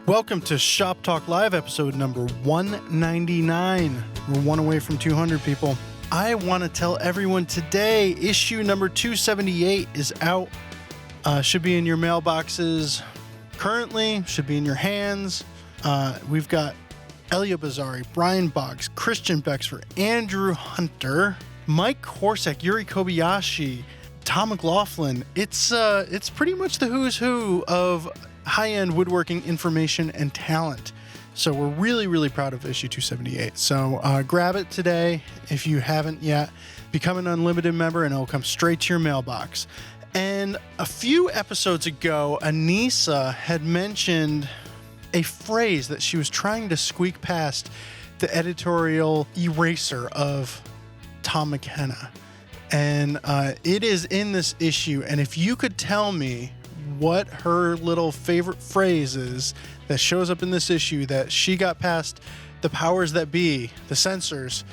Welcome to Shop Talk Live, episode number 199. We're one away from 200, people. I want to tell everyone today, issue number 278 is out. Should be in your mailboxes currently, should be in your hands. We've got Elia Bazari, Brian Boggs, Christian Bexford, Andrew Hunter, Mike Korsak, Yuri Kobayashi, Tom McLaughlin. It's pretty much the who's who of high-end woodworking information and talent. So we're really, really proud of issue 278. So grab it today if you haven't yet. Become an unlimited member and it'll come straight to your mailbox. And a few episodes ago, Anissa had mentioned a phrase that she was trying to squeak past the editorial eraser of Tom McKenna. And it is in this issue. And if you could tell me what her little favorite phrase is that shows up in this issue that she got past the powers that be, the censors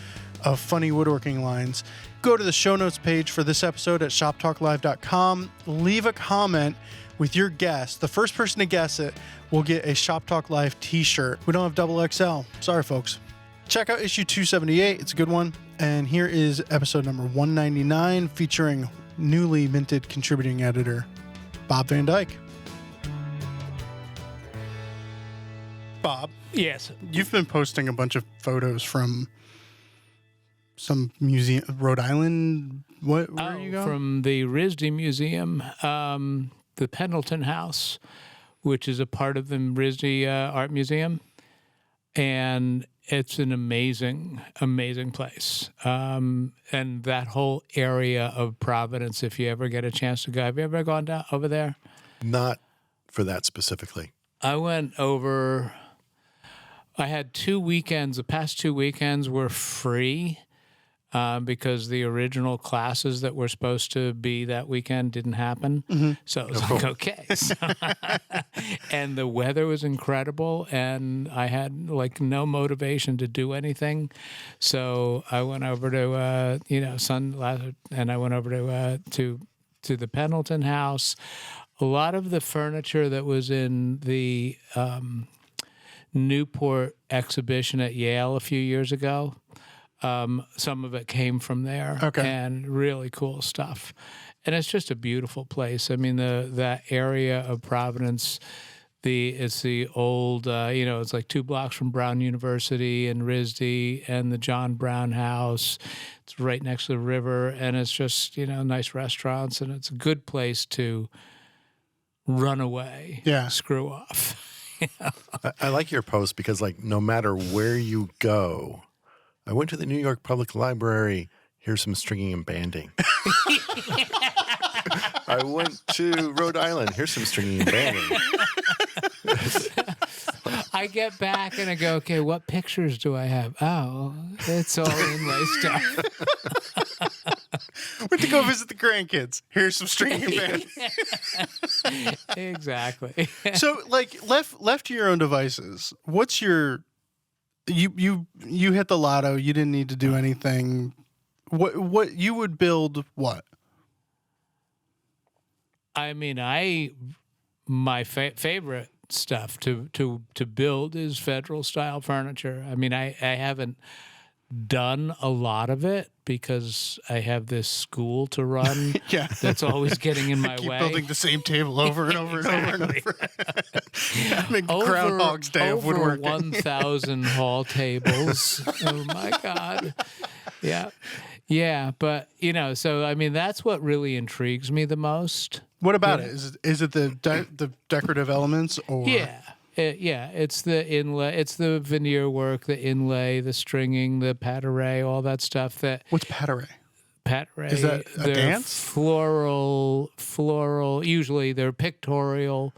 of funny woodworking lines, go to the show notes page for this episode at shoptalklive.com. Leave a comment with your guess. The first person to guess it will get a Shop Talk Live t-shirt. We don't have double XL. Sorry, folks. Check out issue 278. It's a good one. And here is episode number 199 featuring newly minted contributing editor Bob Van Dyke. Bob. Yes. You've been posting a bunch of photos from some museum, Rhode Island. Where are you going? From the RISD Museum, the Pendleton House, which is a part of the RISD Art Museum. And it's an amazing, amazing place. And that whole area of Providence, if you ever get a chance to go. Have you ever gone down over there? Not for that specifically. I went over, I had 2 weekends. The past 2 weekends were free because the original classes that were supposed to be that weekend didn't happen. Mm-hmm. So it was like, okay. And the weather was incredible, and I had like no motivation to do anything. So I went over to, and I went over to the Pendleton House. A lot of the furniture that was in the Newport exhibition at Yale a few years ago, some of it came from there. Okay. And really cool stuff. And it's just a beautiful place. I mean, that area of Providence, it's the old, it's like 2 blocks from Brown University and RISD and the John Brown House. It's right next to the river, and it's just, nice restaurants, and it's a good place to run away, screw off. I like your post because, like, no matter where you go, I went to the New York Public Library. Here's some stringing and banding. I went to Rhode Island. Here's some stringing and banding. I get back and I go, okay, what pictures do I have? Oh, it's all inlay stuff. Went to go visit the grandkids. Here's some stringing and banding. Exactly. So, like, left to your own devices, what's your... You hit the lotto. You didn't need to do anything. What you would build? What? I mean, my favorite stuff to build is federal style furniture. I mean, I haven't done a lot of it because I have this school to run that's always getting in my keep way. Building the same table over and over and over and over. Having Groundhog's Day of woodworking. Over 1,000 hall tables. Oh my God. Yeah. Yeah. But, so, I mean, that's what really intrigues me the most. What about it? Is it the decorative elements or? Yeah. It's the inlay, it's the veneer work, the inlay, the stringing, the pateray, all that stuff. What's pateray? Pateray. Is that a dance? Floral. Usually they're pictorial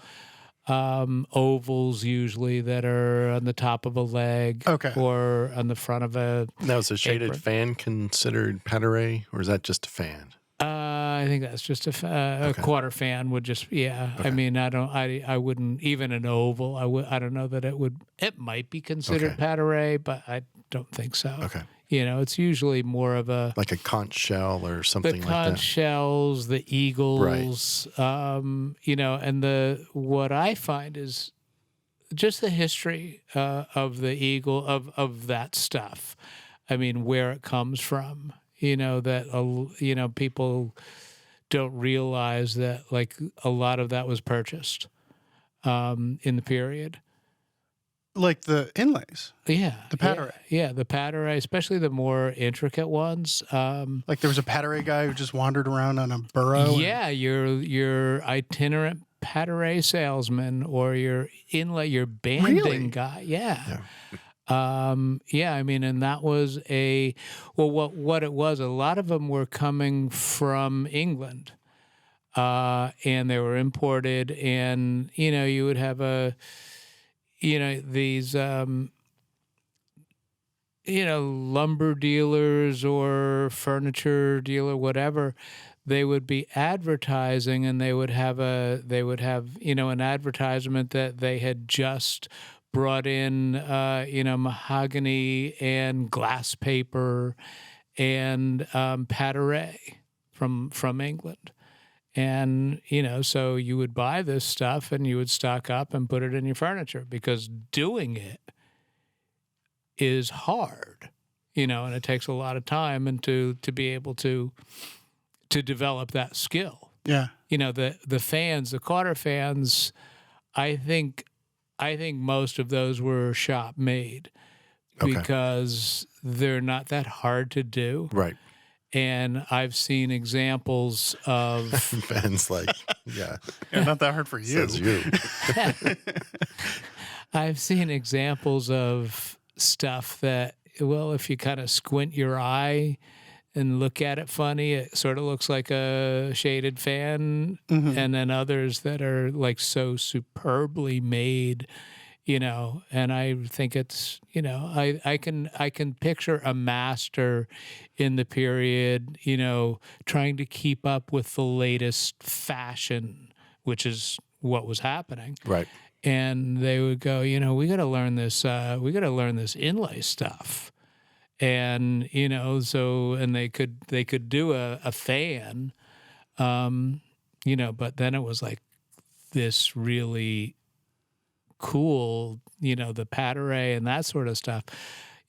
ovals, usually that are on the top of a leg, or on the front of a. Now, is a shaded apron. Fan considered pateray, or is that just a fan? I think that's just a quarter fan would just, Okay. I mean, I wouldn't, even an oval, I don't know that it might be considered pateray, but I don't think so. Okay. It's usually more of a... Like a conch shell or something like that. The conch shells, the eagles, right. And what I find is just the history of the eagle, of that stuff. I mean, where it comes from. That people don't realize that like a lot of that was purchased in the period. Like the inlays. Yeah. The pattern. Yeah, the pattern, especially the more intricate ones. Like there was a pattern guy who just wandered around on a burro. Yeah, your itinerant pattern salesman or your inlay, your banding Really? guy. Yeah. I mean, and that was what it was. A lot of them were coming from England, and they were imported. And you would have these lumber dealers or furniture dealer, whatever. They would be advertising, and they would have an advertisement that they had just brought in, mahogany and glass paper and pateray from England. And, so you would buy this stuff and you would stock up and put it in your furniture because doing it is hard, and it takes a lot of time and to be able to develop that skill. Yeah. The fans, the Carter fans, I think most of those were shop made because they're not that hard to do. Right. And I've seen examples of Ben's like, yeah, Not that hard for you. says you. I've seen examples of stuff that, well, if you kind of squint your eye and look at it funny, it sort of looks like a shaded fan. Mm-hmm. And then others that are like so superbly made, and I think it's, I can picture a master in the period, trying to keep up with the latest fashion, which is what was happening. Right. And they would go, we got to learn this inlay stuff. And, and they could do a fan, but then it was like this really cool, the pattern and that sort of stuff.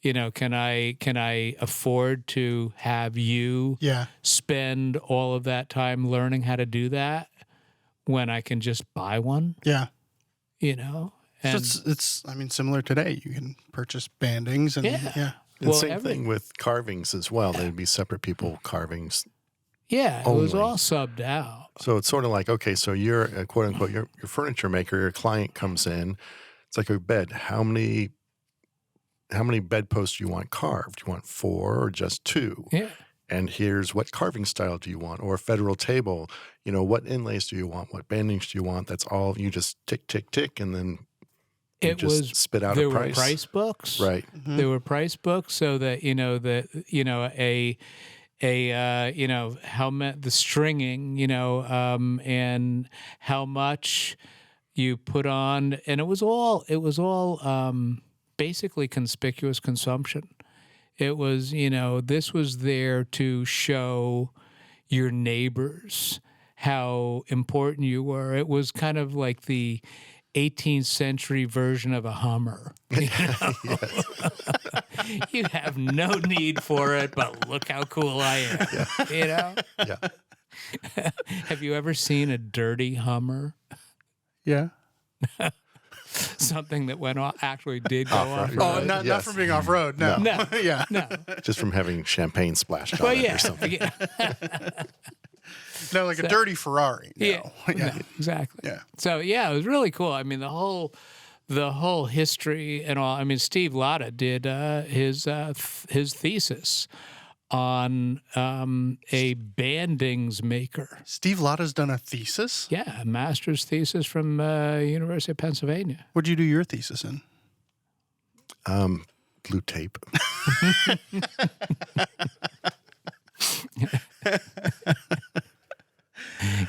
Can I afford to have you spend all of that time learning how to do that when I can just buy one? Yeah. And So it's I mean, similar today. You can purchase bandings and Yeah. And Well, same thing with carvings as well. There'd be separate people carvings. it was only. all subbed out. So it's sort of like, okay, so you're a quote unquote, your furniture maker, your client comes in. It's like a bed. How many bedposts do you want carved? Do you want 4 or just 2? Yeah. And here's what carving style do you want? Or a federal table, what inlays do you want? What bandings do you want? That's all. You just tick, tick, tick, and then you just spit out a price. There were price books. Right. Mm-hmm. There were price books so that, how the stringing, and how much you put on, and it was all basically conspicuous consumption. It was, this was there to show your neighbors how important you were. It was kind of like the 18th century version of a Hummer. You have no need for it, but look how cool I am. Yeah. Have you ever seen a dirty Hummer? Yeah. Something that actually did go Off-road. off. Oh, not Yes. from being off road. No. No. Yeah. No. Just from having champagne splashed on Well, it yeah. or something. Yeah. No, like a dirty Ferrari. No. Yeah. Yeah. No, exactly. Yeah. So yeah, it was really cool. I mean, the whole history and all. I mean, Steve Latta did his thesis on a bandings maker. Steve Latta's done a thesis. Yeah, a master's thesis from University of Pennsylvania. What'd you do your thesis in? Blue tape.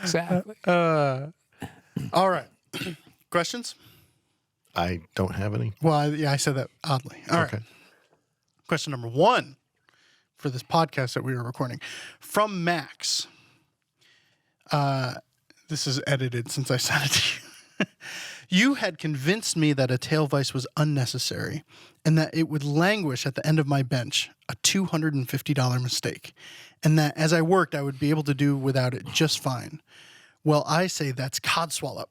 Exactly. All right. Questions? I don't have any. Well, I said that oddly. All right. Okay. Question number 1 for this podcast that we were recording from Max. This is edited since I sent it to you. You had convinced me that a tail vise was unnecessary and that it would languish at the end of my bench, a $250 mistake, and that as I worked, I would be able to do without it just fine. Well, I say that's codswallop.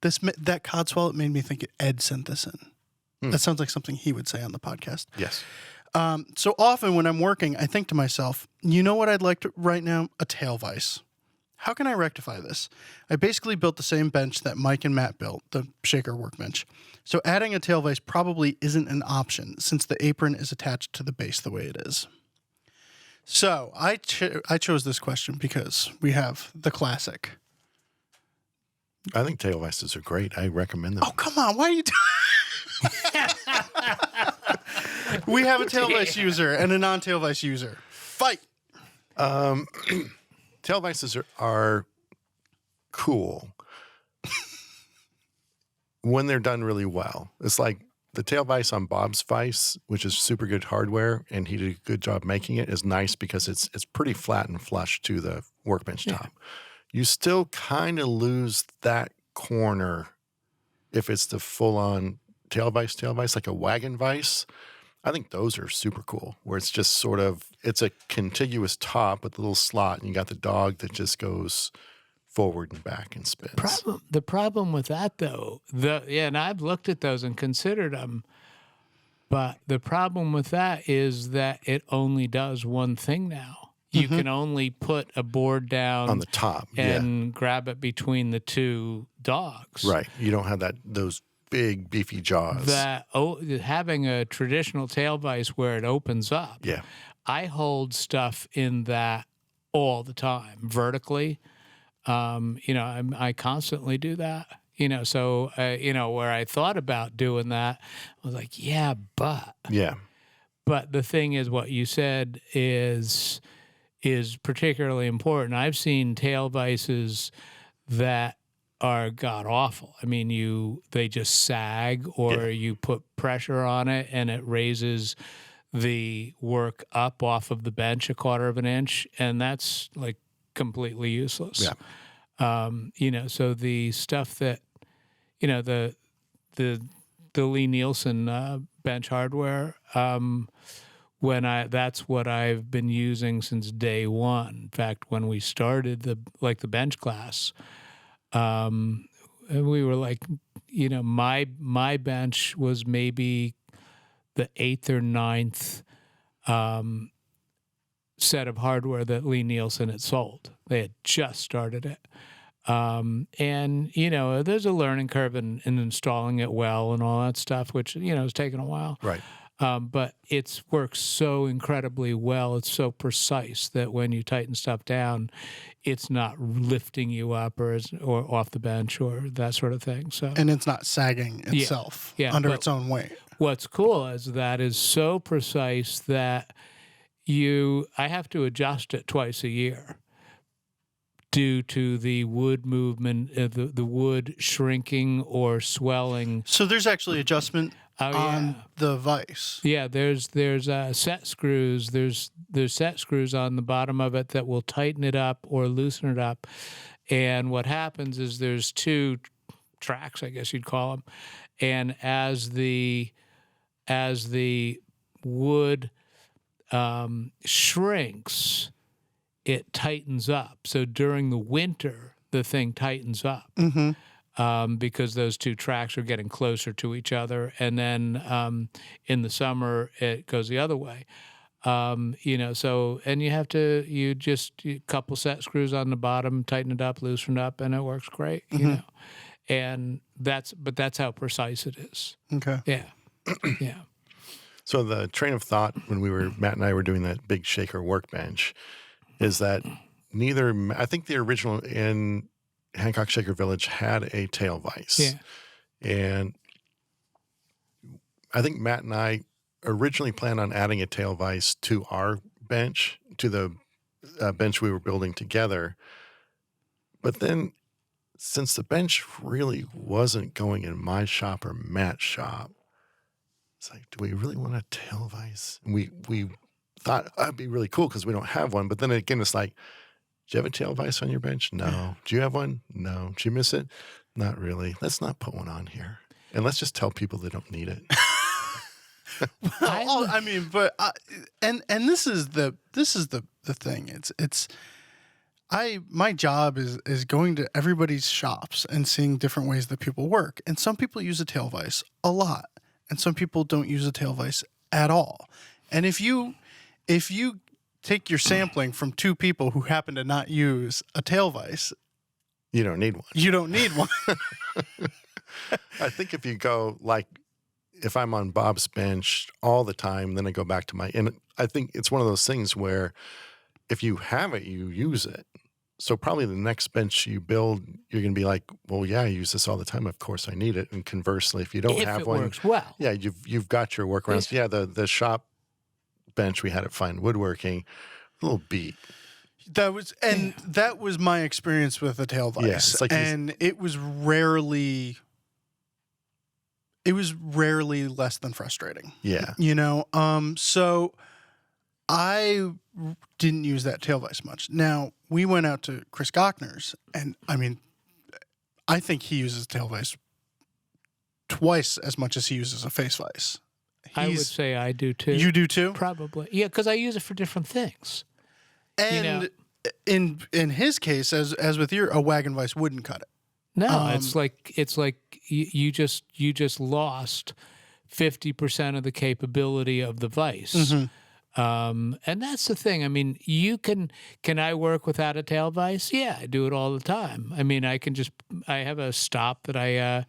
That codswallop made me think Ed sent this in. That sounds like something he would say on the podcast. Yes. So often when I'm working, I think to myself, you know what I'd like to right now? A tail vise. How can I rectify this? I basically built the same bench that Mike and Matt built, the shaker workbench. So adding a tail vise probably isn't an option since the apron is attached to the base the way it is. So I chose this question because we have the classic. I think tail vises are great. I recommend them. Oh, come on. Why are you We have a tail vise user and a non-tail vise user. Fight. Tail vises are cool when they're done really well. It's like the tail vise on Bob's Vise, which is super good hardware, and he did a good job making it, is nice because it's pretty flat and flush to the workbench top. You still kind of lose that corner if it's the full-on tail vise, like a wagon vise. I think those are super cool, where it's just sort of, it's a contiguous top with a little slot, and you got the dog that just goes forward and back and spins. The problem with that, though, and I've looked at those and considered them, but the problem with that is that it only does one thing now. You can only put a board down on the top and grab it between the two dogs. Right. You don't have those big beefy jaws. Having a traditional tail vise where it opens up. Yeah. I hold stuff in that all the time vertically. I constantly do that. So where I thought about doing that, I was like, yeah. But the thing is, what you said is particularly important. I've seen tail vises that are god awful. I mean, they just sag, or you put pressure on it and it raises the work up off of the bench a quarter of an inch, and that's like completely useless. Yeah. So the stuff that, the Lee Nielsen bench hardware, that's what I've been using since day one. In fact, when we started the bench class, we were like, my bench was maybe the 8th or 9th set of hardware that Lee Nielsen had sold. They had just started it. And, there's a learning curve in installing it well and all that stuff, which, has taken a while. Right. But it works so incredibly well. It's so precise that when you tighten stuff down, it's not lifting you up or off the bench or that sort of thing. So, and it's not sagging itself under its own weight. What's cool is that is so precise that I have to adjust it twice a year due to the wood movement, the wood shrinking or swelling. So there's actually adjustment on the vise. Yeah, there's set screws. There's set screws on the bottom of it that will tighten it up or loosen it up. And what happens is there's two tracks, I guess you'd call them. And as the wood shrinks, it tightens up. So during the winter, the thing tightens up. Because those two tracks are getting closer to each other. And then in the summer, it goes the other way. And you have to, a couple set screws on the bottom, tighten it up, loosen it up, and it works great, And that's how precise it is. Okay. Yeah. Yeah. So the train of thought when Matt and I were doing that big shaker workbench is that I think the original in Hancock Shaker Village had a tail vise. Yeah. And I think Matt and I originally planned on adding a tail vise to our bench, to the bench we were building together. But then since the bench really wasn't going in my shop or Matt's shop, it's like, do we really want a tail vise? And we thought that'd be really cool because we don't have one. But then again, it's like, do you have a tail vise on your bench? No. Do you have one? No. Did you miss it? Not really. Let's not put one on here. And let's just tell people they don't need it. Well, I mean, but and this is the thing. My job is going to everybody's shops and seeing different ways that people work. And some people use a tail vise a lot, and some people don't use a tail vise at all. And if you take your sampling from two people who happen to not use a tail vise, you don't need one. You don't need one. I think if you go like, if I'm on Bob's bench all the time, then I go back to and I think it's one of those things where if you have it, you use it. So probably the next bench you build, you're going to be like, well, yeah, I use this all the time. Of course I need it. And conversely, if you don't have one, works well. Yeah, you've got your workarounds. Yeah, the shop bench we had at Fine Woodworking, a little beat. That was my experience with the tail vise. Yeah, it's like and it was rarely less than frustrating. Yeah. You know, so I didn't use that tail vise much. Now, we went out to Chris Gochner's, and I mean, I think he uses tail vise twice as much as he uses a face vise. I would say I do too. You do too? Probably. Yeah, because I use it for different things. And in his case, as with a wagon vise wouldn't cut it. No, it's like you just lost 50% of the capability of the vise. Mm-hmm. And that's the thing. I mean, can I work without a tail vise? Yeah, I do it all the time. I mean, I have a stop that I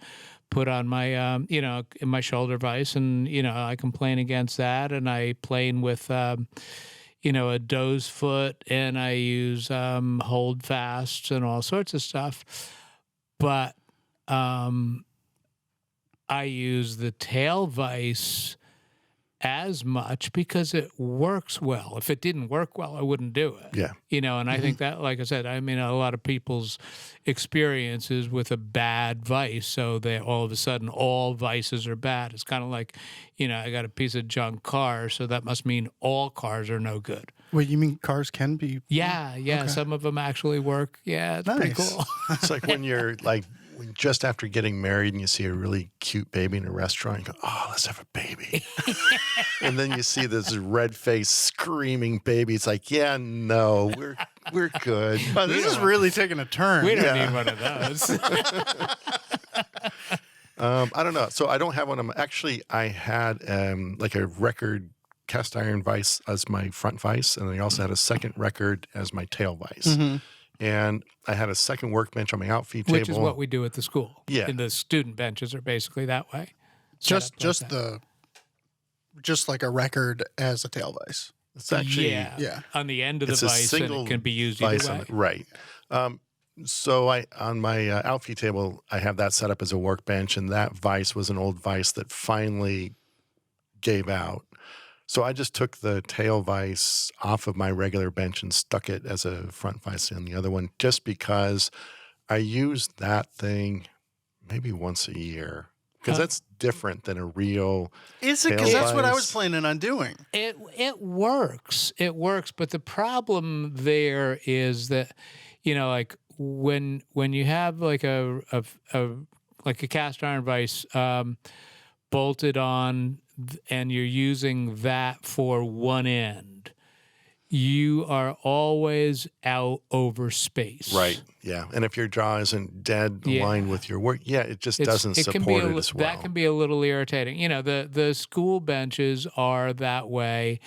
put on my, in my shoulder vise, and, I complain against that, and I plane with, a doe's foot, and I use hold fasts and all sorts of stuff. But I use the tail vise as much because it works well. If it didn't work well, I wouldn't do it. Yeah. And I think that, like I said, I mean, a lot of people's experiences with a bad vise, so they all of a sudden all vices are bad. It's kind of like, I got a piece of junk car, so that must mean all cars are no good. Wait, you mean cars can be? Yeah. Okay. Some of them actually work. Yeah, it's pretty cool. It's like when you're like, just after getting married and you see a really cute baby in a restaurant, you go, oh, let's have a baby. And then you see this red-faced screaming baby. It's like, yeah, no, we're good. Wow, this is really taking a turn. We don't need one of those. I don't know. So I don't have one. Actually, I had like a record cast iron vise as my front vise, and I also had a second record as my tail vise. Mm-hmm. And I had a second workbench on my outfeed table. Which is what we do at the school. Yeah. And the student benches are basically that way. Just like a record as a tail vise. It's actually yeah. On the end of the it's a vise, and single it can be used vise either way. Right. So on my outfeed table, I have that set up as a workbench, and that vise was an old vise that finally gave out. So I just took the tail vise off of my regular bench and stuck it as a front vise on the other one, just because I used that thing maybe once a year. Because that's different than a real Is it? Because that's what I was planning on doing. It works. It works. But the problem there is that, like when you have like a cast iron vise bolted on, and you're using that for one end, you are always out over space. Right. Yeah. And if your jaw isn't dead aligned with your work, it just doesn't support it as well. That can be a little irritating. The school benches are that way,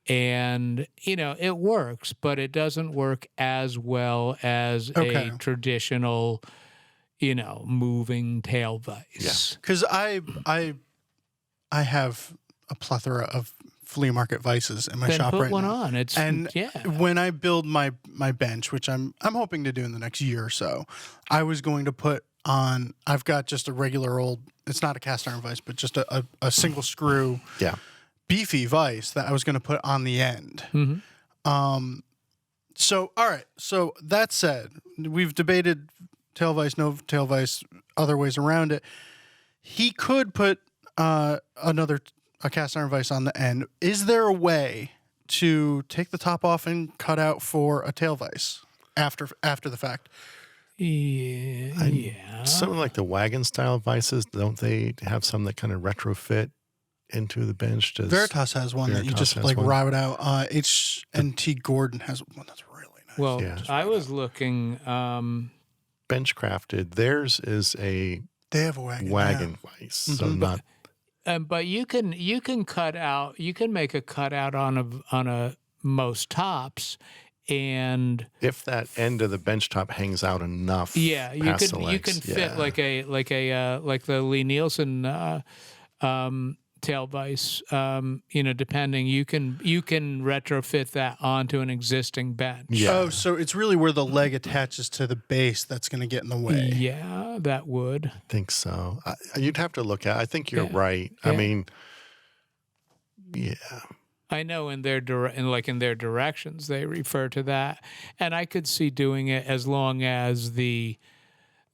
and it works, but it doesn't work as well as a traditional, moving tail vise. Because I have a plethora of flea market vices in my shop right now. Put one on. When I build my bench, which I'm hoping to do in the next year or so, I was going to put on. I've got just a regular old. It's not a cast iron vise, but just a single screw, beefy vise that I was going to put on the end. Mm-hmm. So all right. So that said, we've debated tail vise, no tail vise, other ways around it. He could put a cast iron vise on the end. Is there a way to take the top off and cut out for a tail vise after the fact? Yeah. Something like the wagon style vices, don't they have some that kind of retrofit into the bench? Veritas has one that you Veritas just has like one? ride out. HNT Gordon has one that's really nice. Well, Yeah. I was looking. Bench crafted. Theirs is a They have a wagon. wagon vice, so not. But you can cut out. You can make a cutout on a most tops, and If that end of the bench top hangs out enough, yeah, past the you can legs, fit yeah. like the Lee Nielsen tail vise. Depending, you can retrofit that onto an existing bench. Yeah. Oh, so it's really where the leg attaches to the base that's going to get in the way. Yeah, that would. I think so. You'd have to look at. I think you're Yeah. right. Yeah. I mean, yeah. I know in their directions they refer to that, and I could see doing it as long as the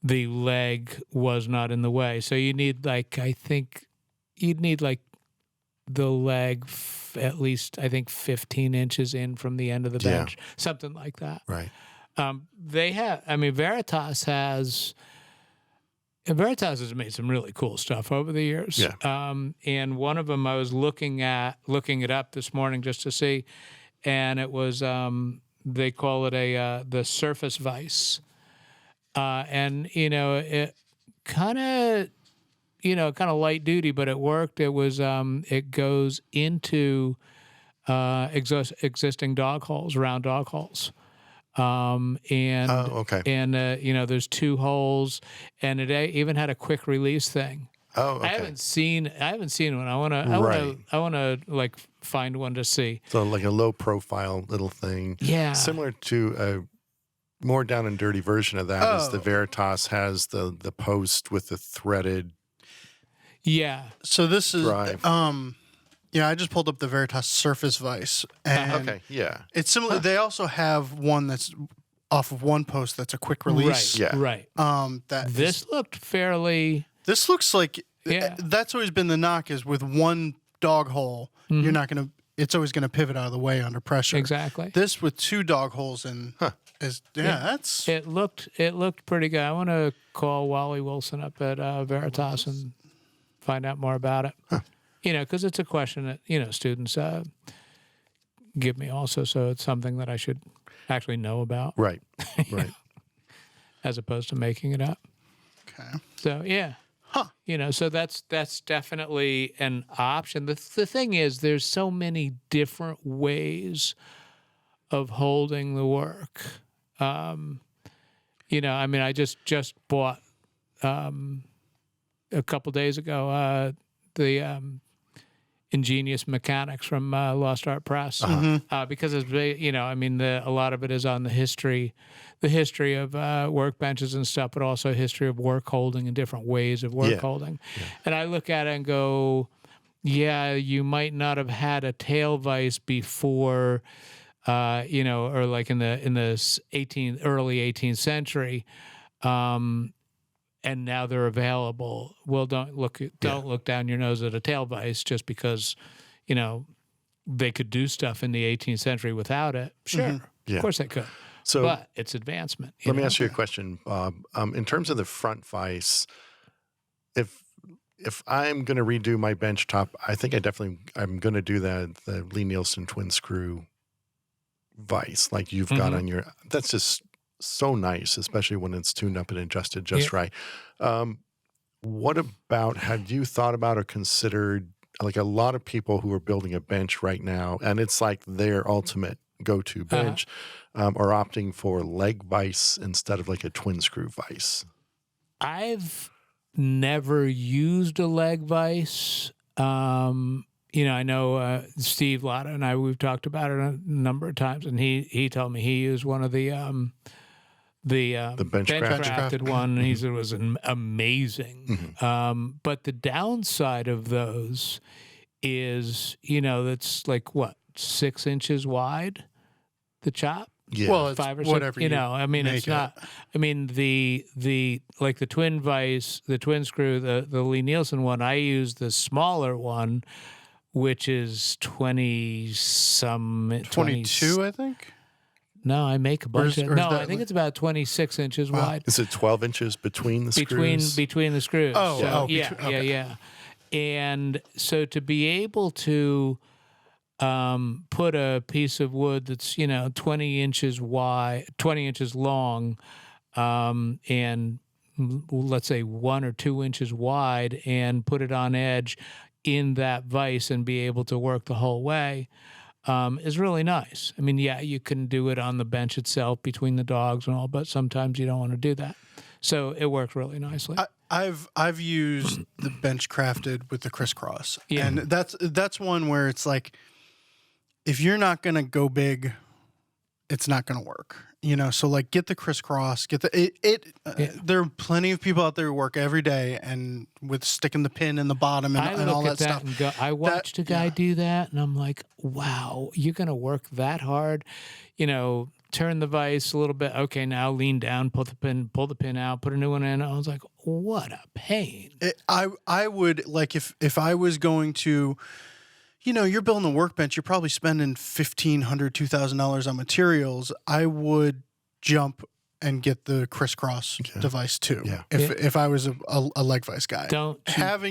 leg was not in the way. So you need you'd need the leg at least 15 inches in from the end of the bench, something like that. Right. Veritas has made some really cool stuff over the years. Yeah. And one of them I was looking it up this morning just to see, and it was they call it the Surface Vise, and it kind of light duty, but it worked. It was it goes into existing dog holes, round dog holes. Okay. And there's 2 holes, and it even had a quick release thing. Oh, okay. I haven't seen one. I want to like find one to see. So like a low profile little thing. Yeah. Similar to a more down and dirty version of that is the Veritas has the post with the threaded. Yeah. So this is Drive. I just pulled up the Veritas Surface Vise, and Okay. Yeah. it's similar. They also have one that's off of one post that's a quick release. Yeah. Right. This looked fairly. This looks like Yeah. that's always been the knock is with one dog hole, you're not gonna. It's always gonna pivot out of the way under pressure. Exactly. This with 2 dog holes in is that's It looked pretty good. I want to call Wally Wilson up at Veritas and find out more about it. Because it's a question that students give me also, so it's something that I should actually know about, Right. Right. as opposed to making it up. okay. So yeah, so that's definitely an option. The thing is, there's so many different ways of holding the work. I just bought a couple days ago the Ingenious Mechanics from Lost Art Press, because it's a lot of it is on the history of workbenches and stuff, but also history of work holding and different ways of work holding. Yeah. And I look at it and go, yeah, you might not have had a tail vise before, or like in the early 18th century. And now they're available. Well, don't look down your nose at a tail vise just because, they could do stuff in the 18th century without it. Sure, Yeah. of course they could. So But it's advancement. let me ask you a question, Bob. In terms of the front vise, if I'm going to redo my bench top, I think I'm going to do the Lee Nielsen twin screw vise like you've got on your. That's just so nice, especially when it's tuned up and adjusted just right. What about, had you thought about or considered, like a lot of people who are building a bench right now, and it's like their ultimate go-to bench, are opting for leg vise instead of like a twin screw vise? I've never used a leg vise. I know Steve Latta and we've talked about it a number of times, and he told me he used one of the bench crafted one, and he said it was amazing. But the downside of those is, that's like 6 inches wide, the chop. Yeah. Well, it's 5 or 6. whatever It's not. The like the twin vise, the twin screw, the Lee Nielsen one. I use the smaller one, which is 22, I think. No, I make a bunch of. or is No, that I think like- it's about 26 inches wide Is it 12 inches between the screws? between the screws. Oh, So, oh, yeah, between- okay. yeah. And so to be able to put a piece of wood that's 20 inches wide, 20 inches long, and let's say 1 or 2 inches wide, and put it on edge in that vise and be able to work the whole way. Is really nice. I mean, yeah, you can do it on the bench itself between the dogs and all, but sometimes you don't want to do that. So it works really nicely. I've used the bench crafted with the crisscross, Yeah. and that's one where it's like, if you're not gonna go big, it's not gonna work. So like get the crisscross, get the there are plenty of people out there who work every day and with sticking the pin in the bottom I and all look that at that stuff. and go, I watched a guy do that, and I'm like, wow, you're going to work that hard? Turn the vise a little bit. Okay, now lean down, pull the pin out, put a new one in. I was like, what a pain. I would like if I was going to, you're building a workbench, you're probably spending $1,500, $2,000 on materials. I would jump and get the crisscross device too. Yeah. If I was a leg vise guy. Don't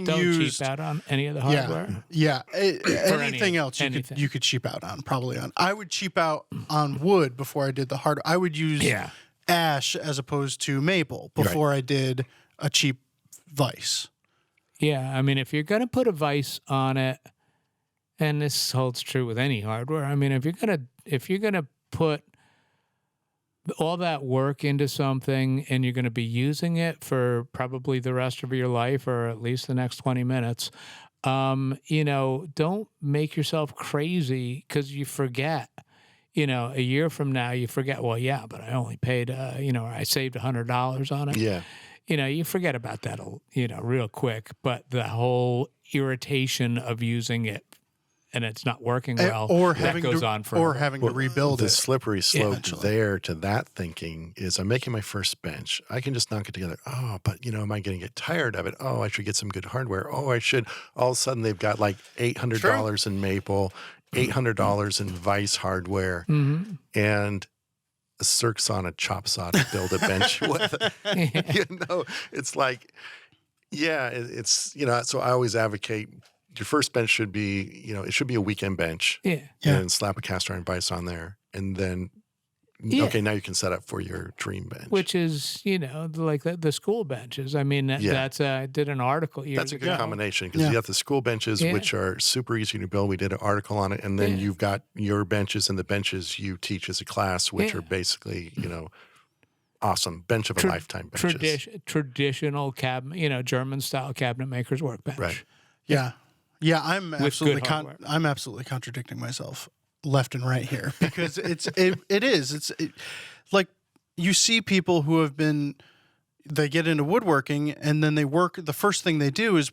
used cheap out on any of the hardware. Yeah. Anything else anything. you could cheap out on, probably on. I would cheap out on wood before I did the hardware. I would use ash as opposed to maple before I did a cheap vise. Yeah, I mean, if you're going to put a vise on it, and this holds true with any hardware. I mean, if you're gonna put all that work into something and you're gonna be using it for probably the rest of your life, or at least the next 20 minutes, don't make yourself crazy because you forget. A year from now, you forget. Well, yeah, but I only paid. I saved $100 on it. Yeah. You forget about that. Real quick. But the whole irritation of using it, and it's not working well, or that goes on forever. Or having to rebuild the it. slippery slope eventually. there to that thinking is, I'm making my first bench. I can just knock it together. Oh, but am I going to get tired of it? Oh, I should get some good hardware. Oh, I should. All of a sudden, they've got like $800 in maple, $800 in Vice hardware, and a Cirque on a chop saw to build a bench with. It's like, it's so I always advocate. Your first bench should be, it should be a weekend bench. Yeah. And slap a cast iron vise on there. And then, okay, now you can set up for your dream bench. Which is, like the school benches. I mean, I did an article years ago. That's a good combination because you have the school benches, which are super easy to build. We did an article on it. And then you've got your benches and the benches you teach as a class, which are basically, awesome. Bench of a lifetime benches. Traditional cabinet, German-style cabinet maker's workbench. Right. Yeah. Yeah, I'm absolutely hardware. I'm absolutely contradicting myself left and right here because it is like you see people who they get into woodworking and then the first thing they do is,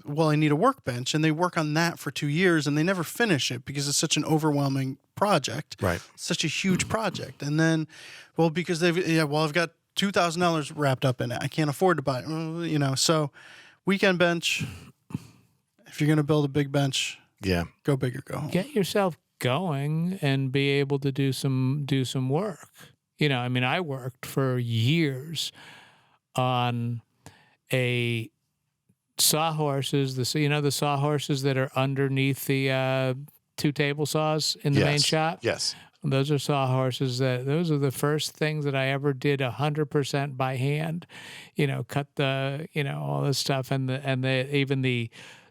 well, I need a workbench, and they work on that for 2 years and they never finish it because it's such an overwhelming project. Right. Such a huge project. And then, well, because I've got $2,000 wrapped up in it. I can't afford to buy it. So weekend bench. If you're going to build a big bench, go big or go home. Get yourself going and be able to do some work. I worked for years on a sawhorses. The sawhorses that are underneath the 2 table saws in the main shop. Yes. Those are sawhorses. Those are the first things that I ever did 100% by hand. Cut the all this stuff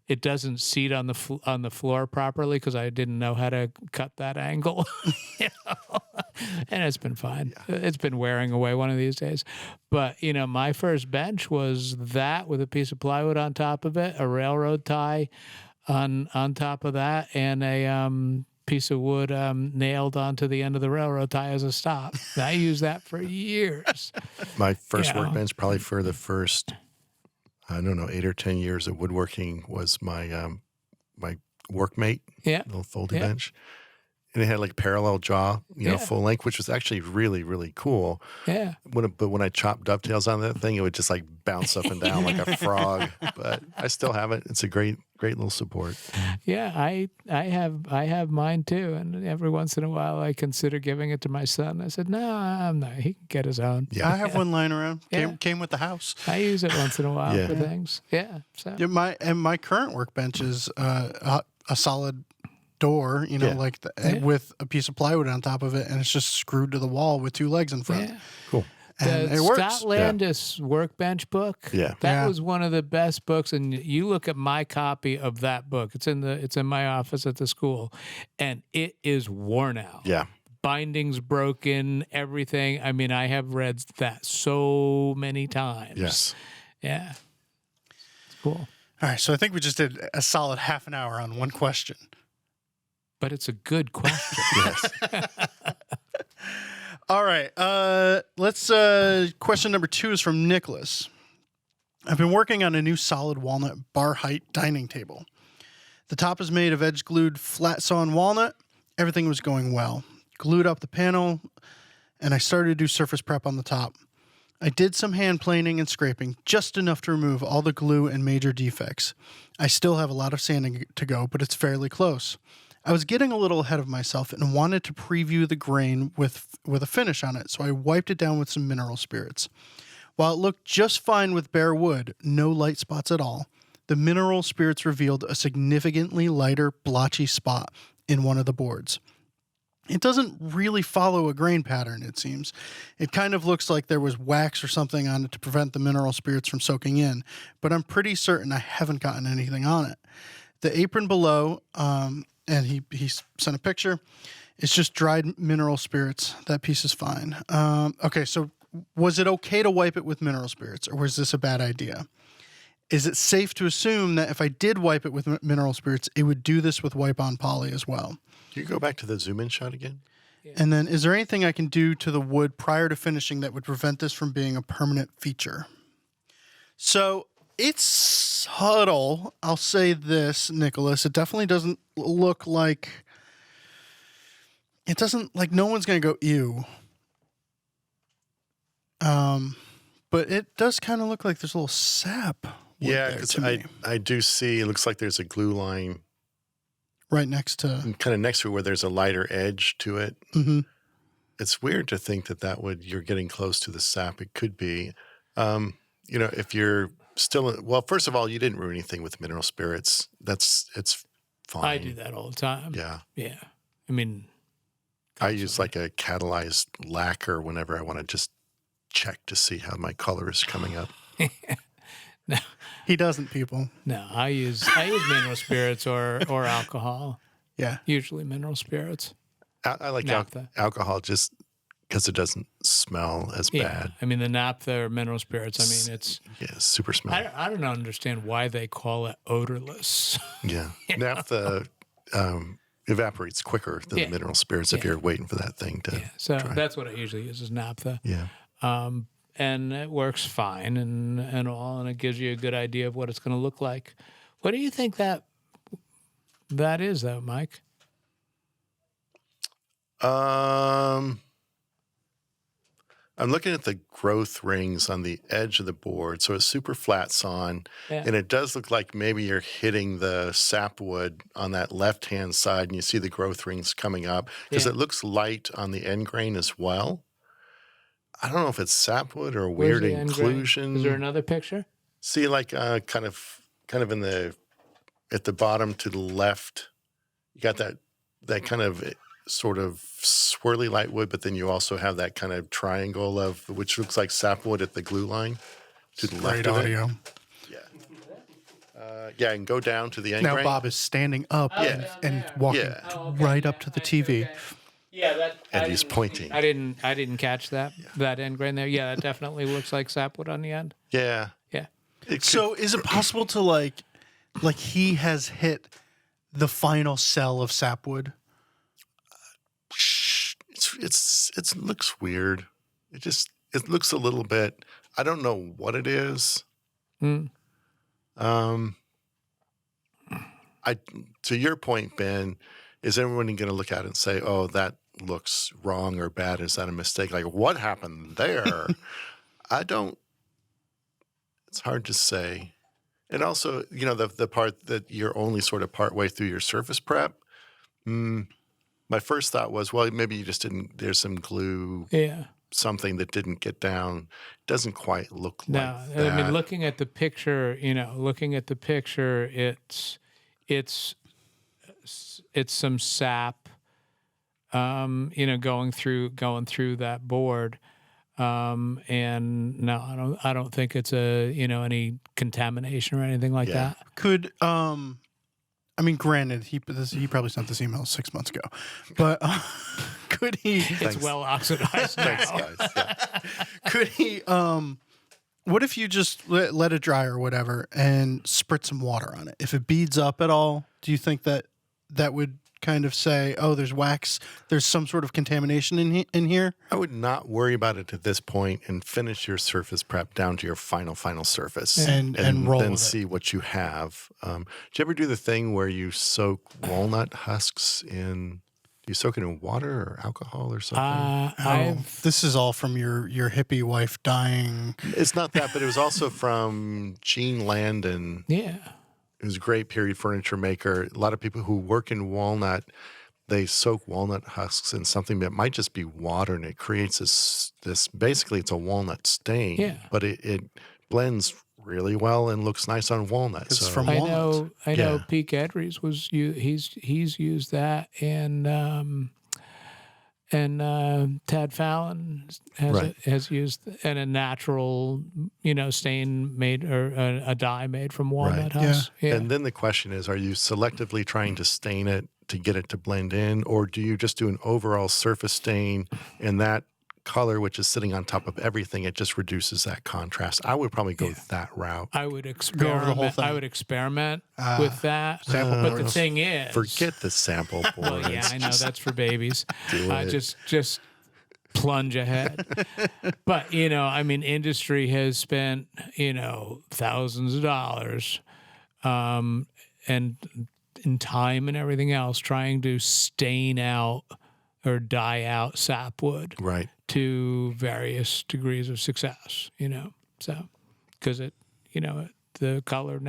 it doesn't seat on the floor properly because I didn't know how to cut that angle. And it's been fine. Yeah. It's been wearing away one of these days. But my first bench was that with a piece of plywood on top of it, a railroad tie on top of that, and a piece of wood nailed onto the end of the railroad tie as a stop. I used that for years. My first workbench, probably for the first, 8 or 10 years of woodworking, was my my workmate, little folding bench. And it had like parallel jaw, Yeah. full length, which was actually really, really cool. Yeah. But when I chopped dovetails on that thing, it would just like bounce up and down like a frog. But I still have it. It's a great little support. Yeah, I have mine too, and every once in a while I consider giving it to my son. I said, "No, I'm not. He can get his own." Yeah. I have one lying around. Yeah. Came with the house. I use it once in a while Yeah. for things. Yeah. So Yeah, my current workbench is a solid door, Yeah. with a piece of plywood on top of it, and it's just screwed to the wall with two legs in front. yeah. Cool. And The it works. Scott Landis workbench book. Yeah. That Yeah. was one of the best books. And you look at my copy of that book. It's in my office at the school, and it is worn out. Yeah. Bindings broken, everything. I mean, I have read that so many times. Yes. Yeah. It's cool. All right, so I think we just did a solid half an hour on one question. But it's a good question. Yes. All right, let's. Question number 2 is from Nicholas. I've been working on a new solid walnut bar height dining table. The top is made of edge glued flat sawn walnut. Everything was going well. Glued up the panel, and I started to do surface prep on the top. I did some hand planing and scraping, just enough to remove all the glue and major defects. I still have a lot of sanding to go, but it's fairly close. I was getting a little ahead of myself and wanted to preview the grain with a finish on it, so I wiped it down with some mineral spirits. While it looked just fine with bare wood, no light spots at all, the mineral spirits revealed a significantly lighter, blotchy spot in one of the boards. It doesn't really follow a grain pattern, it seems. It kind of looks like there was wax or something on it to prevent the mineral spirits from soaking in, but I'm pretty certain I haven't gotten anything on it. The apron below, and he sent a picture, it's just dried mineral spirits. That piece is fine. Okay, so was it okay to wipe it with mineral spirits, or was this a bad idea? Is it safe to assume that if I did wipe it with mineral spirits, it would do this with wipe-on poly as well? Can you go back to the zoom-in shot again? And then, is there anything I can do to the wood prior to finishing that would prevent this from being a permanent feature? So it's subtle. I'll say this, Nicholas. It definitely doesn't look like... It doesn't, like, no one's going to go, ew. But it does kind of look like there's a little sap. Yeah, because I do see, it looks like there's a glue line right next to... kind of next to it where there's a lighter edge to it. Mm-hmm. It's weird to think that you're getting close to the sap. It could be, if you're still, well, first of all, you didn't ruin anything with mineral spirits. It's fine. I do that all the time. Yeah. Yeah. I mean, I use like a catalyzed lacquer whenever I want to just check to see how my color is coming up. no, He doesn't, people. no, I use mineral spirits or alcohol. Yeah. Usually mineral spirits. I like Naphtha. alcohol just because it doesn't smell as Yeah. bad. I mean, the naphtha or mineral spirits, I mean, it's... Yeah, super smell. I don't understand why they call it odorless. Yeah. Naphtha evaporates quicker than Yeah. the mineral spirits if Yeah. you're waiting for that thing to Yeah. So dry. that's what I usually use is naphtha. Yeah. And it works fine and all, and it gives you a good idea of what it's going to look like. What do you think that is, though, Mike? I'm looking at the growth rings on the edge of the board. So it's super flat sawn. Yeah. And it does look like maybe you're hitting the sapwood on that left-hand side and you see the growth rings coming up because Yeah. it looks light on the end grain as well. I don't know if it's sapwood or Where's weird the end grain? inclusion. Is there another picture? See, like kind of in at the bottom to the left, you got that kind of sort of swirly light wood, but then you also have that kind of triangle of which looks like sapwood at the glue line to the left Great of audio. it. Yeah, and go down to the end Now grain. Bob is standing up Yeah. and walking Yeah. right up to the TV. Yeah, that. And he's pointing. I didn't catch that end grain there. Yeah, that definitely looks like sapwood on the end. Yeah. Yeah. It could- So is it possible to like he has hit the final cell of sapwood? it looks weird. It looks a little bit. I don't know what it is. Mm. To your point, Ben, is everyone going to look at it and say, oh, that looks wrong or bad? Is that a mistake? Like, what happened there? It's hard to say. And also, the part that you're only sort of partway through your surface prep, my first thought was, well, maybe you just didn't, there's some glue, something that didn't get down. Doesn't quite look like that. I mean, looking at the picture, it's some sap, going through that board. And no, I don't think it's any contamination or anything like that. Could, I mean, granted, he probably sent this email 6 months ago, but could he? It's well oxidized now. Thanks, guys. Yeah. Could he? What if you just let it dry or whatever and spritz some water on it? If it beads up at all, do you think that would kind of say, oh, there's wax, there's some sort of contamination in here? I would not worry about it at this point and finish your surface prep down to your final surface and roll then with see what you have. Did you ever do the thing where you soak walnut husks in? Do you soak it in water or alcohol or something? This is all from your hippie wife dying. It's not that, but it was also from Gene Landon. Yeah. It was a great period furniture maker. A lot of people who work in walnut, they soak walnut husks in something that might just be water, and it creates this basically it's a walnut stain. Yeah. But it blends really well and looks nice on walnut. It's So from I walnuts. know Pete Edries he's used that, and Tad Fallon has used and a natural stain made or a dye made from walnut husk. Yeah. And then the question is, are you selectively trying to stain it to get it to blend in, or do you just do an overall surface stain and that color, which is sitting on top of everything, it just reduces that contrast? I would probably go that route. I would Go over the whole experiment. thing. I would experiment with that. Sample But the boards. thing is, Forget the sample board. well, yeah, I know that's for babies. Do it. Just plunge ahead. But industry has spent thousands of dollars, and in time and everything else trying to stain out or dye out sapwood, Right. to various degrees of success. So because the color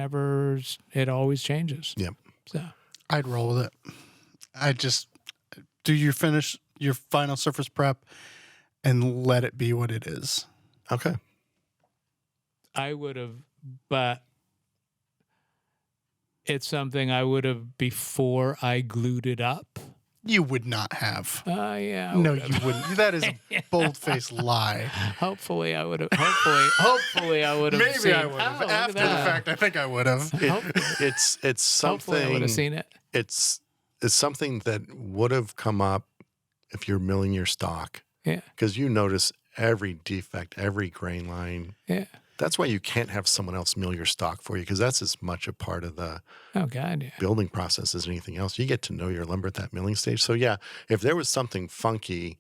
it always changes. Yep. So I'd roll with it. I just do you finish your final surface prep and let it be what it is. Okay. I would have, but it's something I would have before I glued it up. You would not have. Yeah. No, you wouldn't. That is a bold-faced lie. Hopefully, I would have. Hopefully, I would have. Maybe seen, I would have. "Oh, look at After the that." fact, I think I would have. It's Hopefully, I would something. have seen it. It's something that would have come up if you're milling your stock, Yeah. because you notice every defect, every grain line. Yeah. That's why you can't have someone else mill your stock for you, because that's as much a part of the Oh God. Yeah. building process as anything else. You get to know your lumber at that milling stage. So yeah, if there was something funky,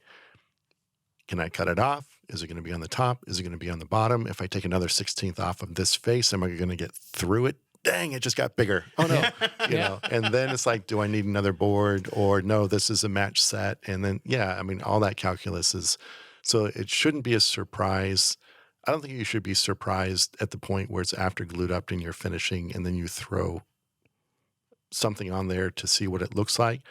can I cut it off? Is it going to be on the top? Is it going to be on the bottom? If I take another 16th off of this face, am I going to get through it? Dang, it just got bigger. Oh no, you know. And then it's like, do I need another board? Or no, this is a match set. And then all that calculus is. So it shouldn't be a surprise. I don't think you should be surprised at the point where it's after glued up and you're finishing, and then you throw something on there to see what it looks like.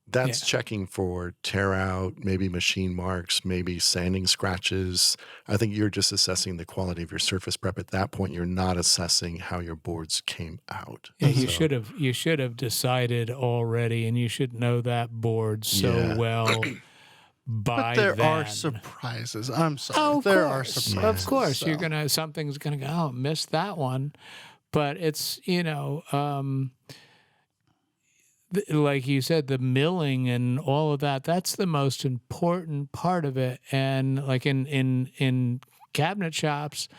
That's checking for tear out, maybe machine marks, maybe sanding scratches. I think you're just assessing the quality of your surface prep at that point. You're not assessing how your boards came out. Yeah, you should have decided already, and you should know that board so well. But there are surprises. I'm sorry. Oh, there are surprises. Of course, So. something's gonna go. Oh, missed that one, but it's like you said, the milling and all of that. That's the most important part of it. And like in cabinet shops,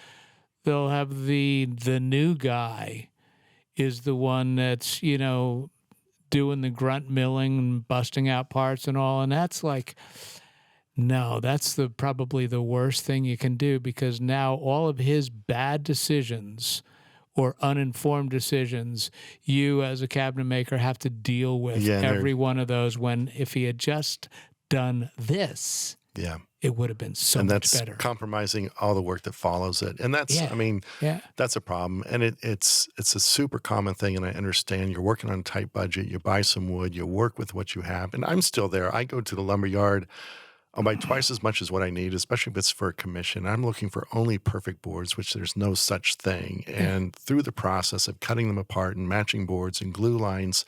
they'll have the new guy is the one that's doing the grunt milling and busting out parts and all, and that's like. No, that's probably the worst thing you can do, because now all of his bad decisions or uninformed decisions you as a cabinet maker have to deal with every one of those, when if he had just done this, it would have been so much better. And that's compromising all the work that follows it. And that's, I mean, that's a problem. And it's a super common thing. And I understand you're working on a tight budget. You buy some wood, you work with what you have. And I'm still there. I go to the lumber yard. I'll buy twice as much as what I need, especially if it's for a commission. I'm looking for only perfect boards, which there's no such thing. And through the process of cutting them apart and matching boards and glue lines,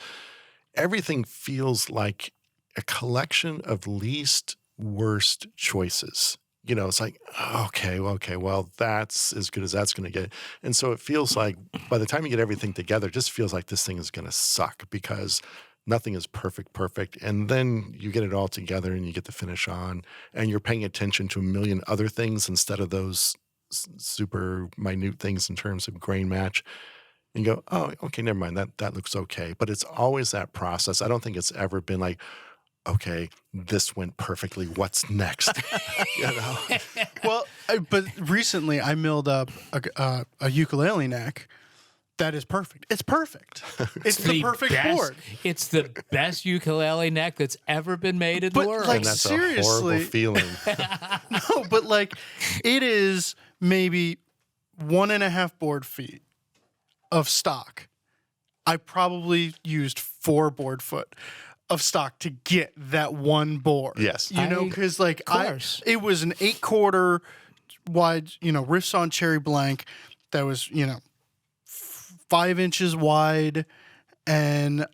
everything feels like a collection of least worst choices. You know, it's like, okay, well, that's as good as that's going to get. And so it feels like by the time you get everything together, it just feels like this thing is going to suck because nothing is perfect. And then you get it all together and you get the finish on and you're paying attention to a million other things instead of those super minute things in terms of grain match. And you go, oh, okay, never mind. That looks okay. But it's always that process. I don't think it's ever been like, okay, this went perfectly. What's next? You know? Well, but recently I milled up a ukulele neck. That is perfect. It's perfect. It's the perfect board. It's the best ukulele neck that's ever been made in the world. Like, and that's seriously, a horrible feeling. No, but like it is maybe 1.5 board feet of stock. I probably used 4 board foot of stock to get that one board. Yes. You know, because like it was an 8/4 wide, you know, riffs on cherry blank that was, you know, 5 inches wide and